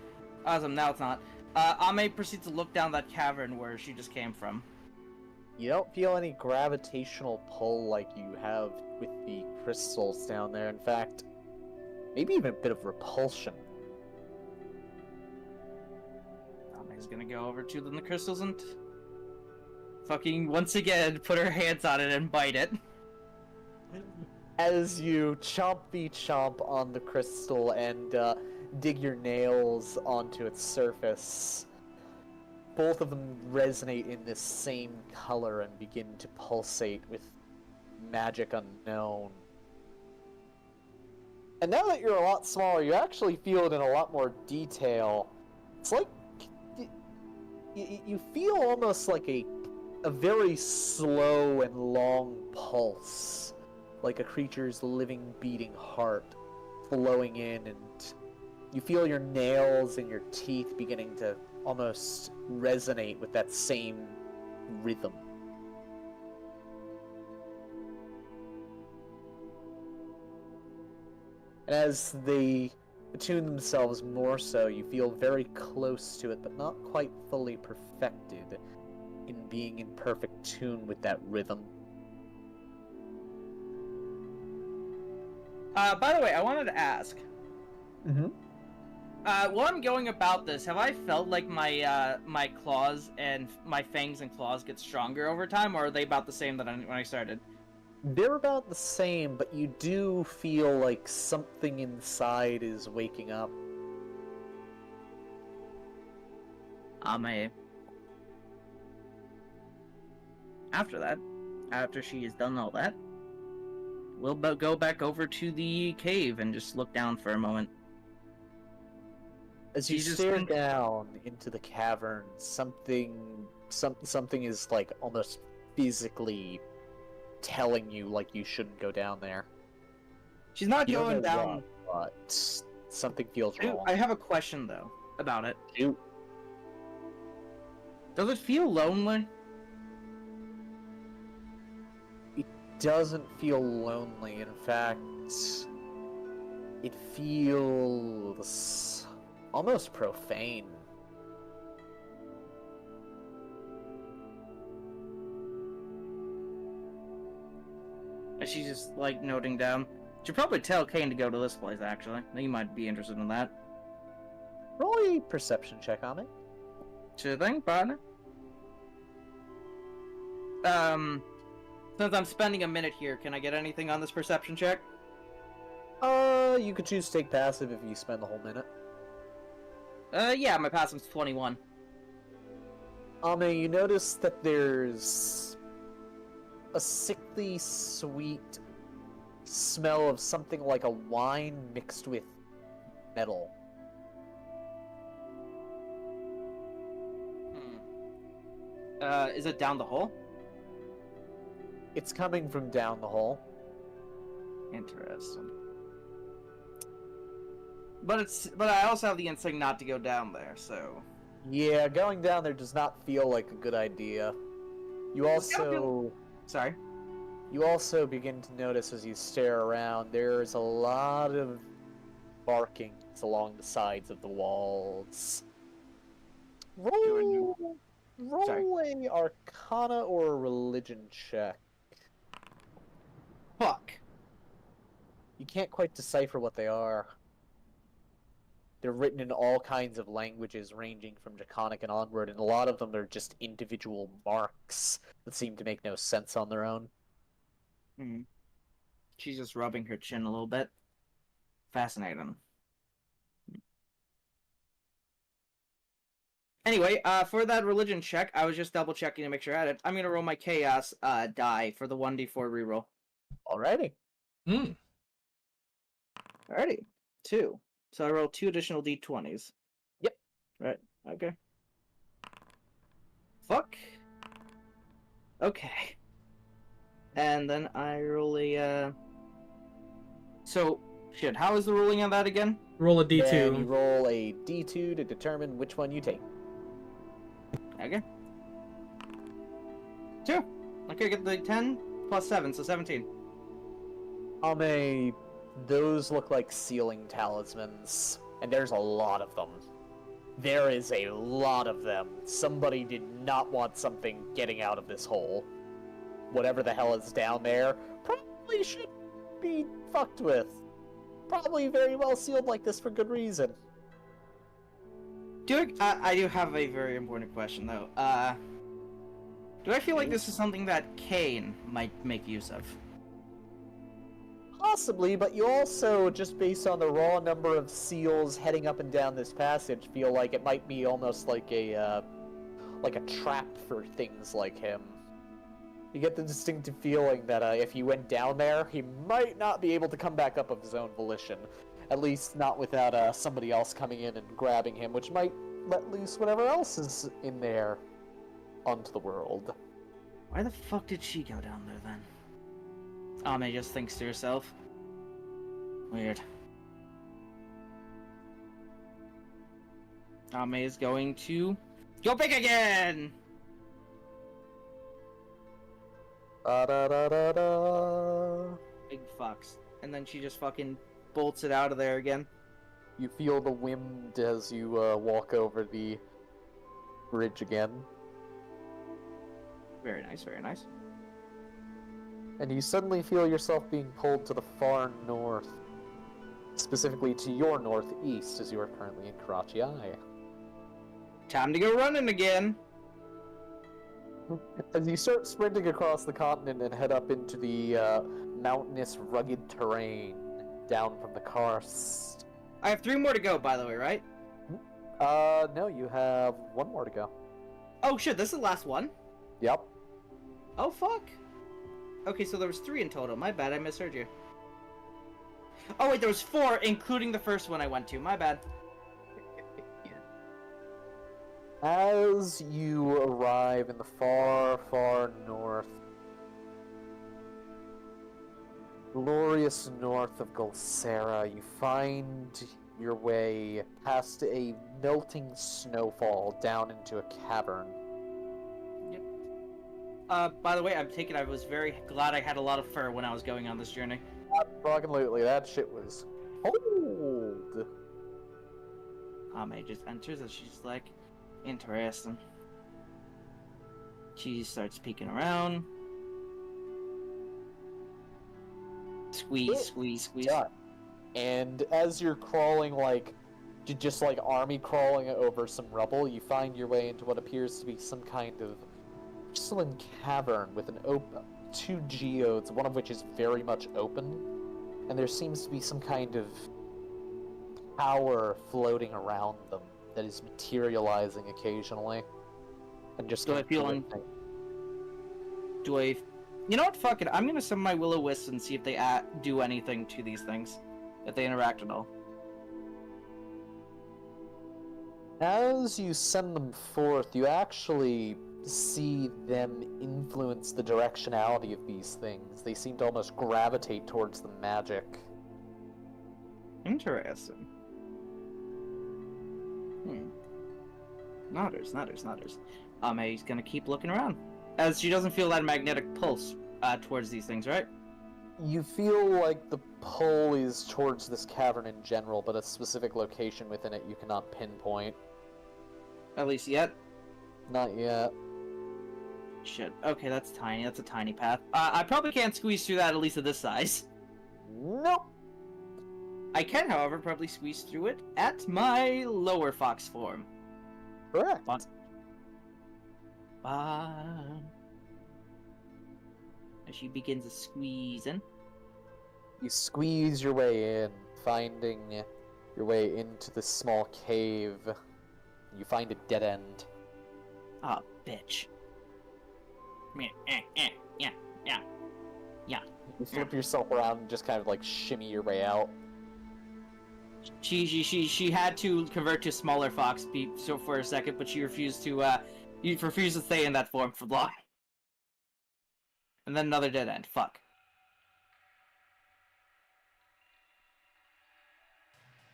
Awesome, now it's not. Ame proceeds to look down that cavern where she just came from. You don't feel any gravitational pull like you have with the crystals down there. In fact, maybe even a bit of repulsion. Ame's gonna go over to the crystals and fucking once again put her hands on it and bite it. As you chomp on the crystal and dig your nails onto its surface, both of them resonate in this same color and begin to pulsate with magic unknown. And now that you're a lot smaller, you actually feel it in a lot more detail. It's like you feel almost like a very slow and long pulse, like a creature's living, beating heart flowing in, and you feel your nails and your teeth beginning to almost resonate with that same rhythm. And as they attune themselves more so, you feel very close to it, but not quite fully perfected in being in perfect tune with that rhythm. By the way, I wanted to ask. Mm-hmm. While I'm going about this, have I felt like my my claws and my fangs and claws get stronger over time, or are they about the same that when I started? They're about the same, but you do feel like something inside is waking up. After that, after she has done all that, we'll go back over to the cave and just look down for a moment. As you Jesus stare Christ. down into the cavern, something is like almost physically telling you like you shouldn't go down there. She's not You don't going know down. what, but something feels Dude, wrong. I have a question though about it. Shoot. Does it feel lonely? Doesn't feel lonely. In fact, it feels almost profane. And she's just like noting down. Should probably tell Kane to go to this place. Actually, I think you might be interested in that. Roll a perception check on it. Sure thing, partner. Since I'm spending a minute here, can I get anything on this perception check? You could choose to take passive if you spend the whole minute. Yeah, my passive's 21. You notice that there's a sickly sweet smell of something like a wine mixed with metal. Is it down the hole? It's coming from down the hole. Interesting. But I also have the instinct not to go down there, so. Yeah, going down there does not feel like a good idea. You also Sorry. You also begin to notice as you stare around, there's a lot of markings along the sides of the walls. Roll a Arcana or a Religion check. Fuck. You can't quite decipher what they are. They're written in all kinds of languages, ranging from Draconic and onward, and a lot of them are just individual marks that seem to make no sense on their own. Hmm. She's just rubbing her chin a little bit. Fascinating. Anyway, for that religion check, I was just double checking to make sure I had it. I'm gonna roll my chaos die for the 1d4 reroll. Alrighty. Hmm. Alrighty. 2. So I roll 2 additional d20s. Yep. Right. Okay. Fuck. Okay. And then I roll a, So, shit, how is the rolling on that again? Roll a d2. Then you roll a d2 to determine which one you take. Okay. 2. Okay, get the 10 plus 7, so 17. Those look like ceiling talismans, and there's a lot of them. There is a lot of them. Somebody did not want something getting out of this hole. Whatever the hell is down there probably should be fucked with. Probably very well sealed like this for good reason. I do have a very important question, though. Do I feel like this is something that Kane might make use of? Possibly, but you also, just based on the raw number of seals heading up and down this passage, feel like it might be almost like a trap for things like him. You get the distinctive feeling that if he went down there, he might not be able to come back up of his own volition. At least not without somebody else coming in and grabbing him, which might let loose whatever else is in there onto the world. Why the fuck did she go down there, then? Ame just thinks to herself. Weird. Ame is going to go big again! Da-da-da-da-da. Big fucks. And then she just fucking bolts it out of there again. You feel the wind as you walk over the bridge again. Very nice, very nice. And you suddenly feel yourself being pulled to the far north. Specifically to your northeast, as you are currently in Karachi Eye. Time to go running again! As you start sprinting across the continent and head up into the mountainous, rugged terrain down from the karst. I have 3 more to go, by the way, right? No, you have 1 more to go. Oh shit, this is the last one? Yep. Oh fuck. Okay, so there was 3 in total. My bad, I misheard you. Oh wait, there was 4, including the first one I went to. My bad. As you arrive in the far, far north, glorious north of Gulsera, you find your way past a melting snowfall down into a cavern. By the way, I was very glad I had a lot of fur when I was going on this journey. Absolutely, that shit was cold. Ame just enters and she's like, interesting. She starts peeking around. Squeeze. Yeah. And as you're crawling, just like army crawling over some rubble, you find your way into what appears to be some kind of porcelain cavern with two geodes, one of which is very much open, and there seems to be some kind of power floating around them that is materializing occasionally. And just Do I feel you know what, fuck it, I'm gonna summon my Will-O-Wisps and see if they do anything to these things. If they interact at all. As you send them forth, you actually see them influence the directionality of these things. They seem to almost gravitate towards the magic. Interesting. Nodders. Ame's gonna keep looking around. As she doesn't feel that magnetic pulse towards these things, right? You feel like the pull is towards this cavern in general, but a specific location within it you cannot pinpoint. At least yet. Not yet. Shit. Okay, that's tiny. That's a tiny path. I probably can't squeeze through that, at least at this size. Nope. I can, however, probably squeeze through it at my lower fox form. Correct. As she begins to squeeze in. You squeeze your way in, finding your way into this small cave. You find a dead end. Ah, bitch. Yeah. You flip yourself around and just kind of like shimmy your way out. She had to convert to smaller fox so for a second, but she refused to stay in that form for long. And then another dead end. Fuck.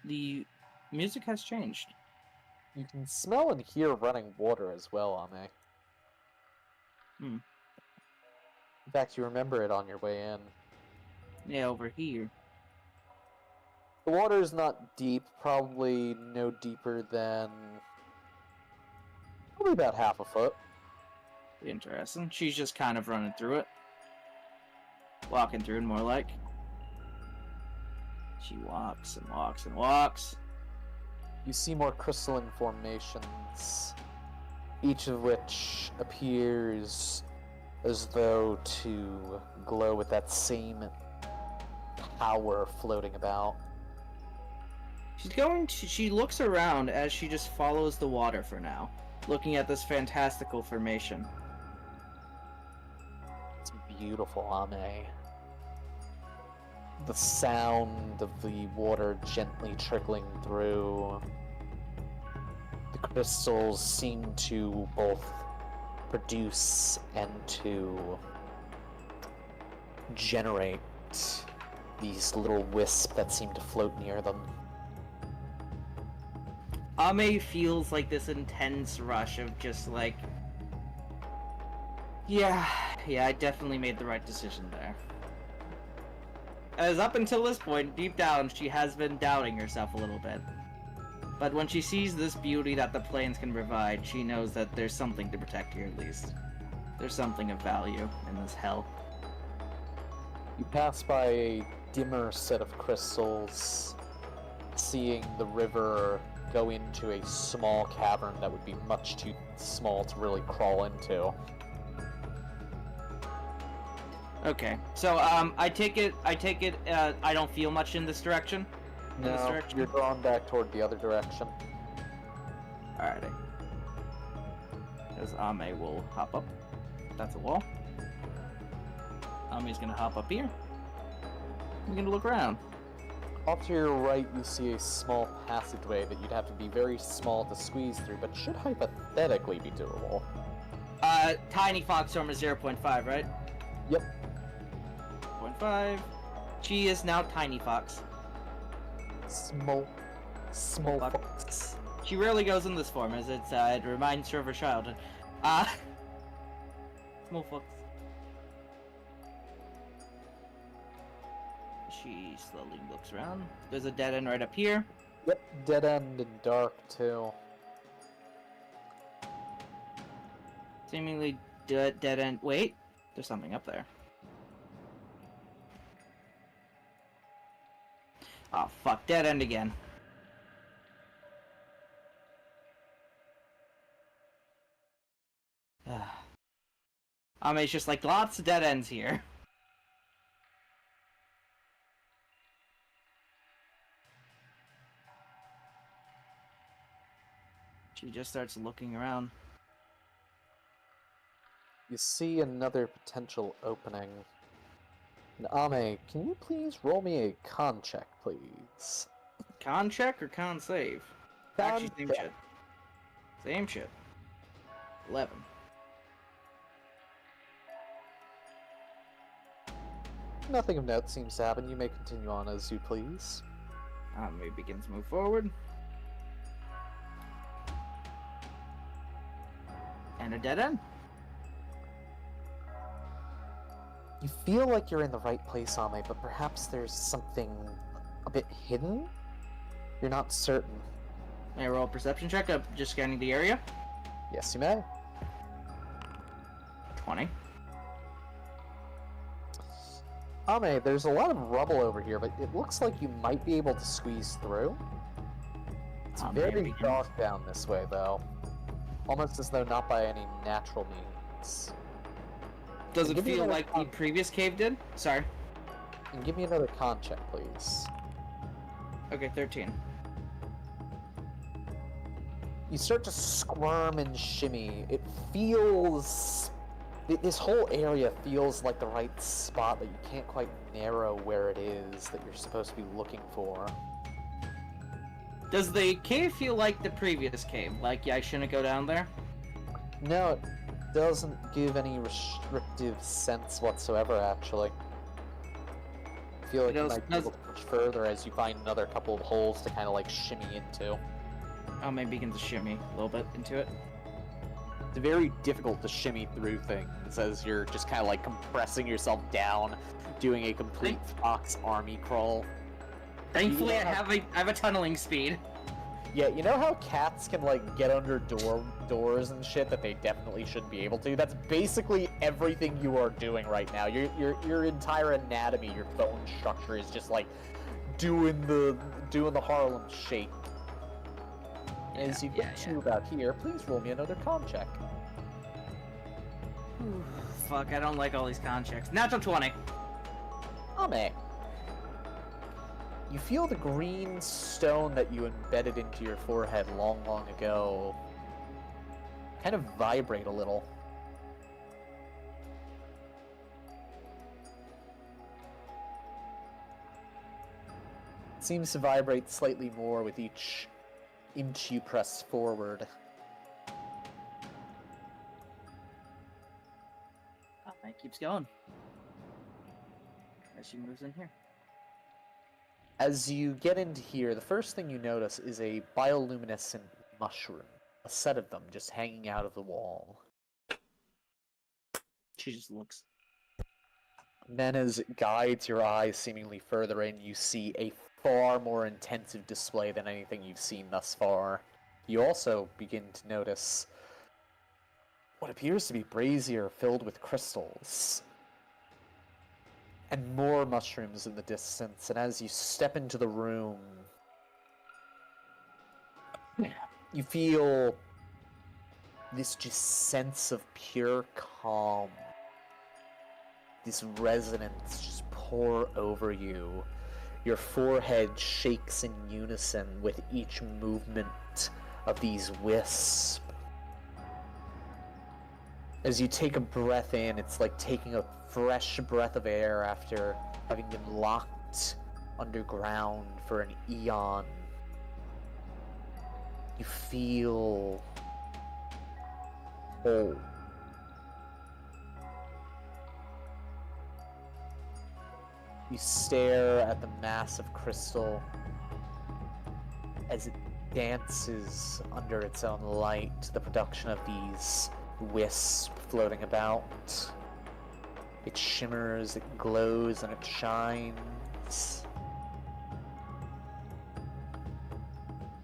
The music has changed. You can smell and hear running water as well, Ame. In fact, you remember it on your way in. Yeah, over here. The water is not deep, probably no deeper than... probably about half a foot. Interesting. She's just kind of running through it. Walking through it, more like. She walks and walks and walks. You see more crystalline formations, each of which appears as though to glow with that same power floating about. She looks around as she just follows the water for now, looking at this fantastical formation. It's beautiful, Ame. The sound of the water gently trickling through. The crystals seem to both produce and to generate these little wisps that seem to float near them. Ame feels like this intense rush of just like... Yeah, I definitely made the right decision there. As up until this point, deep down, she has been doubting herself a little bit. But when she sees this beauty that the plains can provide, she knows that there's something to protect here at least. There's something of value in this hell. You pass by a dimmer set of crystals, seeing the river go into a small cavern that would be much too small to really crawl into. Okay, so I take it I don't feel much in this direction. No, you're drawn back toward the other direction. Alrighty. As Ame will hop up. That's a wall. Ame's gonna hop up here. I'm gonna look around. Off to your right, you see a small passageway that you'd have to be very small to squeeze through, but should hypothetically be doable. Tiny fox armor 0.5, right? Yep. 0.5. She is now Tiny Fox. Small Fuck. fox. She rarely goes in this form, as it reminds her of her childhood. Small Fox. She slowly looks around. There's a dead end right up here. Yep, dead end and dark too. Seemingly dead end. Wait, there's something up there. Oh fuck, dead end again. It's just like lots of dead ends here. She just starts looking around. You see another potential opening. And Ame, can you please roll me a con check, please? Con check or con save? Actually, same check. shit. Same shit. 11. Nothing of note seems to happen. You may continue on as you please. Ame begins to move forward. And a dead end. You feel like you're in the right place, Ame, but perhaps there's something a bit hidden? You're not certain. May I roll a perception check of just scanning the area? Yes, you may. 20. Ame, there's a lot of rubble over here, but it looks like you might be able to squeeze through. It's very dark down this way, though. Almost as though not by any natural means. Does it Give me feel another like the previous cave did? Sorry. And give me another con check, please. Okay, 13. You start to squirm and shimmy. It feels... This whole area feels like the right spot, but you can't quite narrow where it is that you're supposed to be looking for. Does the cave feel like the previous cave? Like, yeah, I shouldn't go down there? No, it doesn't give any restrictive sense whatsoever, actually. I feel like you might be able to push further as you find another couple of holes to kind of like shimmy into. Oh, maybe begin to shimmy a little bit into it. It's very difficult to shimmy through things as you're just kind of like compressing yourself down, doing a complete fox army crawl. Thankfully, I have a tunneling speed. Yeah, you know how cats can like get under doors and shit that they definitely shouldn't be able to? That's basically everything you are doing right now. Your entire anatomy, your bone structure is just like doing the Harlem Shake. As you get to about here, please roll me another con check. Fuck, I don't like all these con checks. Natural 20. Ame. You feel the green stone that you embedded into your forehead long, long ago kind of vibrate a little. It seems to vibrate slightly more with each inch you press forward. Oh, it keeps going. As she moves in here. As you get into here, the first thing you notice is a bioluminescent mushroom. A set of them just hanging out of the wall. She just looks. Then as it guides your eyes seemingly further in, you see a far more intensive display than anything you've seen thus far. You also begin to notice what appears to be brazier filled with crystals. And more mushrooms in the distance, and as you step into the room, you feel this just sense of pure calm. This resonance just pour over you. Your forehead shakes in unison with each movement of these wisps. As you take a breath in, it's like taking a fresh breath of air after having been locked underground for an eon. You feel whole. You stare at the massive crystal as it dances under its own light, the production of these wisps floating about. It shimmers, it glows, and it shines.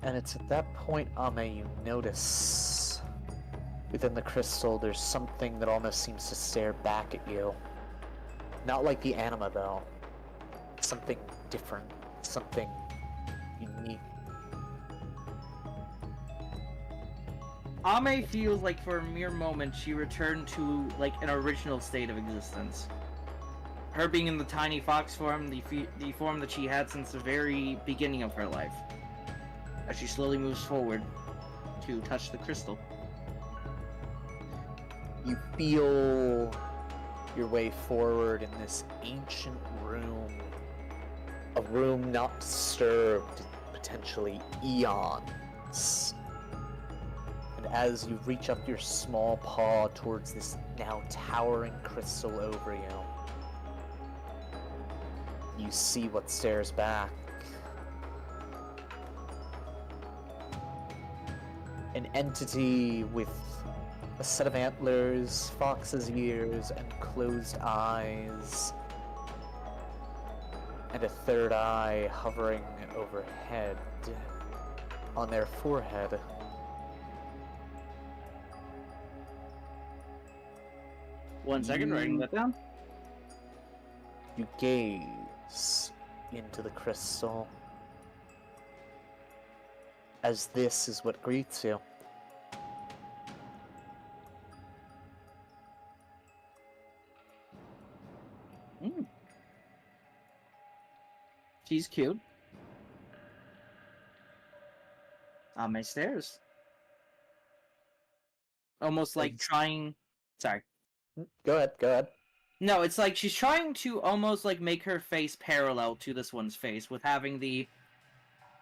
And it's at that point, Ame, you notice within the crystal there's something that almost seems to stare back at you. Not like the anima, though. Something different, something unique. Ame feels like for a mere moment she returned to like an original state of existence. Her being in the tiny fox form, the form that she had since the very beginning of her life. As she slowly moves forward to touch the crystal. You feel your way forward in this ancient room. A room not disturbed, potentially eons. And as you reach up your small paw towards this now towering crystal over you, you see what stares back. An entity with a set of antlers, fox's ears, and closed eyes, and a third eye hovering overhead on their forehead. One second, writing that down. You gaze into the crystal, as this is what greets you. She's cute. On my stairs. Almost like trying... Sorry. Go ahead. No, it's like she's trying to almost like make her face parallel to this one's face with having the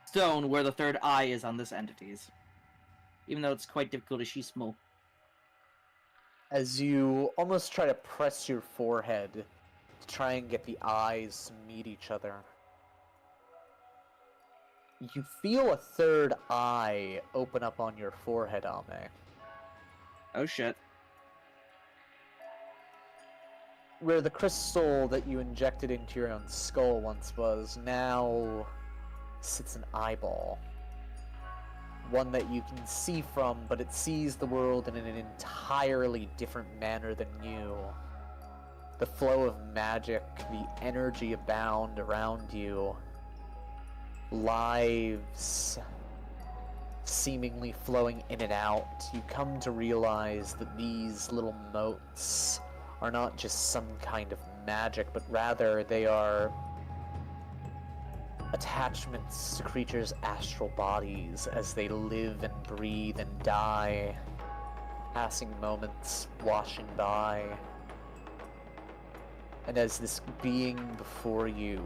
stone where the third eye is on this entity's. Even though it's quite difficult as she's small. As you almost try to press your forehead to try and get the eyes to meet each other, you feel a third eye open up on your forehead, Ame. Oh shit. Where the crystal that you injected into your own skull once was, now sits an eyeball. One that you can see from, but it sees the world in an entirely different manner than you. The flow of magic, the energy abound around you. Lives seemingly flowing in and out. You come to realize that these little motes are not just some kind of magic, but rather they are attachments to creatures' astral bodies as they live and breathe and die, passing moments, washing by. And as this being before you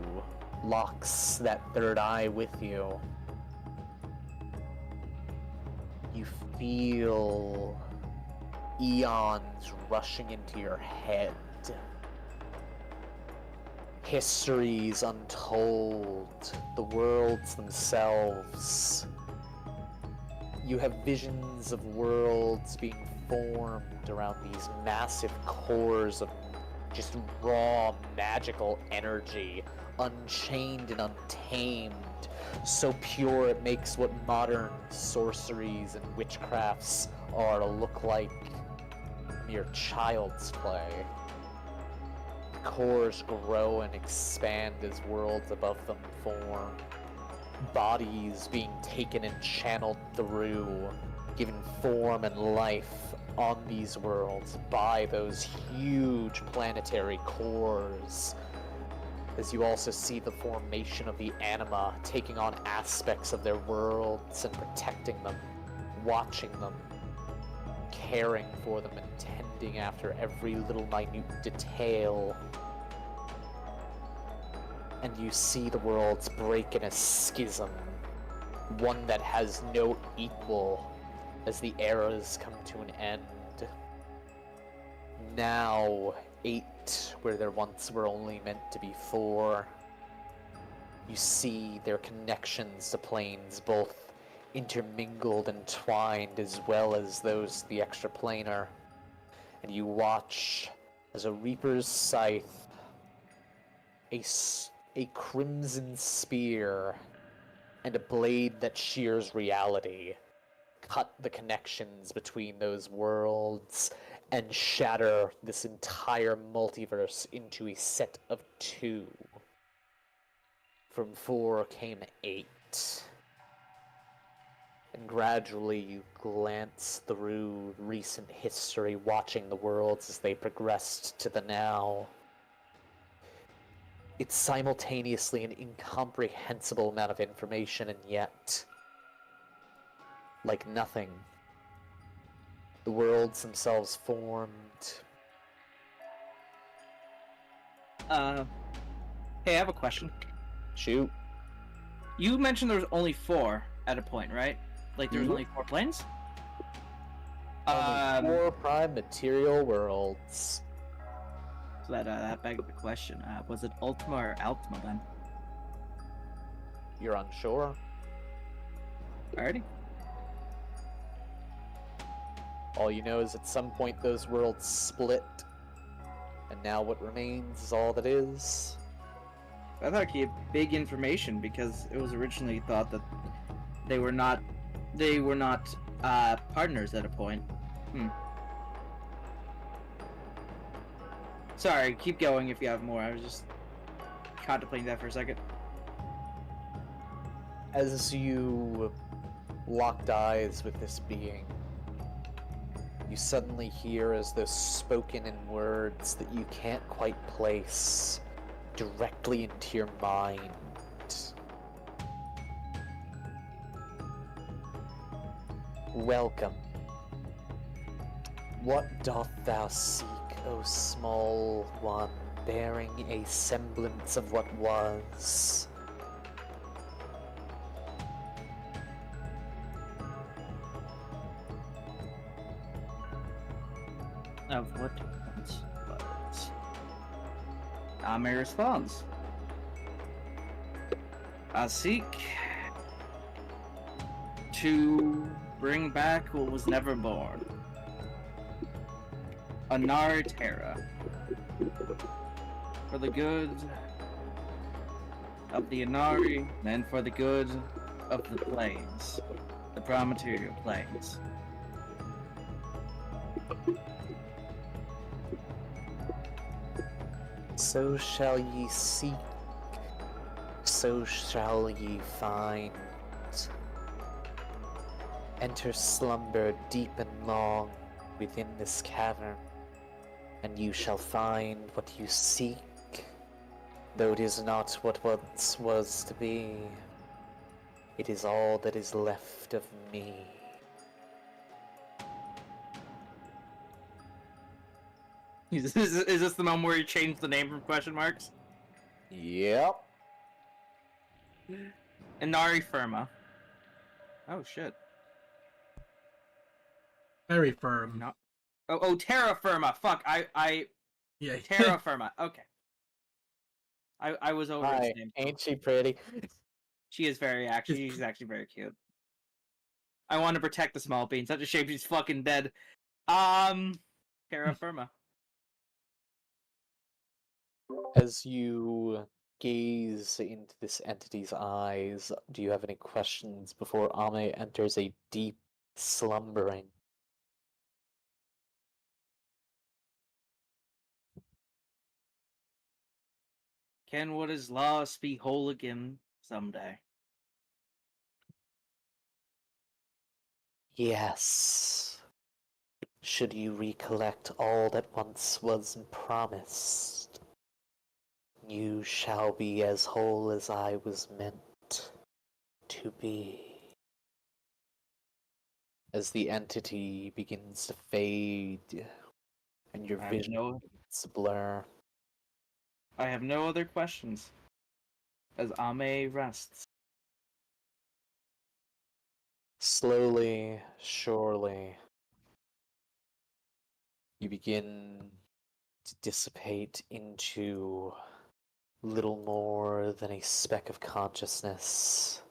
locks that third eye with you, you feel eons rushing into your head. Histories untold, the worlds themselves. You have visions of worlds being formed around these massive cores of just raw magical energy, unchained and untamed, so pure it makes what modern sorceries and witchcrafts are look like mere child's play. The cores grow and expand as worlds above them form, bodies being taken and channeled through, given form and life on these worlds by those huge planetary cores. As you also see the formation of the anima taking on aspects of their worlds and protecting them, watching them, caring for them, and tending after every little minute detail. And you see the worlds break in a schism, one that has no equal as the eras come to an end. Now, 8 where there once were only meant to be 4. You see their connections to planes, both intermingled and twined, as well as those to the extraplanar. And you watch as a Reaper's scythe, a crimson spear, and a blade that shears reality cut the connections between those worlds and shatter this entire multiverse into a set of 2. From 4 came 8. And gradually you glance through recent history, watching the worlds as they progressed to the now. It's simultaneously an incomprehensible amount of information, and yet, like nothing, the worlds themselves formed. Hey, I have a question. Shoot. You mentioned there was only 4 at a point, right? Like there was Mhm. only 4 planes? Only 4 prime material worlds. So that begs the question, was it Ultima or Altima then? You're unsure? Alrighty. All you know is at some point those worlds split, and now what remains is all that is. That's actually big information because it was originally thought that they were not partners at a point. Sorry, keep going if you have more. I was just contemplating that for a second. As you locked eyes with this being, you suddenly hear as though spoken in words that you can't quite place directly into your mind. Welcome. What doth thou seek, O small one, bearing a semblance of what was? Of what was. Ame responds. I seek to bring back what was never born. Anara Terra. For the good of the Anari, and for the good of the planes. The prime material planes. So shall ye seek, so shall ye find. Enter slumber deep and long within this cavern, and you shall find what you seek, though it is not what once was to be. It is all that is left of me. Is this the moment where you changed the name from question marks? Yep. Inari Firma. Oh shit. Very firm. No. Oh, Terra Firma. Fuck. Yeah. Terra Firma. Okay. I was over Hi, its name. ain't she pretty? She's actually very cute. I want to protect the small bean. Such a shame she's fucking dead. Terra Firma. As you gaze into this entity's eyes, do you have any questions before Ame enters a deep slumbering? Can what is lost be whole again someday? Yes. Should you recollect all that once was promised, you shall be as whole as I was meant to be. As the entity begins to fade and your vision begins to blur. I have no other questions. As Ame rests. Slowly, surely, you begin to dissipate into little more than a speck of consciousness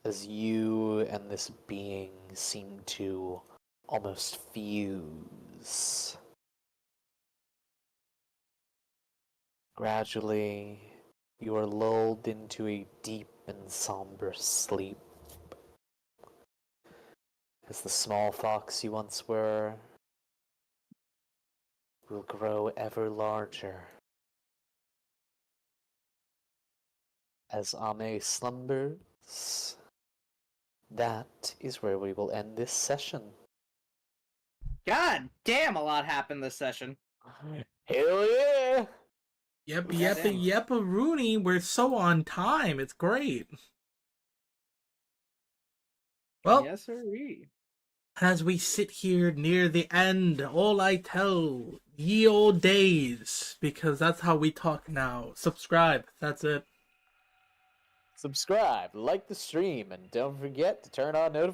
as you and this being seem to almost fuse. Gradually, you are lulled into a deep and somber sleep as the small fox you once were will grow ever larger. As Ame slumbers, that is where we will end this session. God damn, a lot happened this session. Hell yeah! Yep, Rooney. We're so on time. It's great. Well, Yes, sirree. as we sit here near the end, all I tell ye old days, because that's how we talk now. Subscribe. That's it. Subscribe, like the stream, and don't forget to turn on notifications.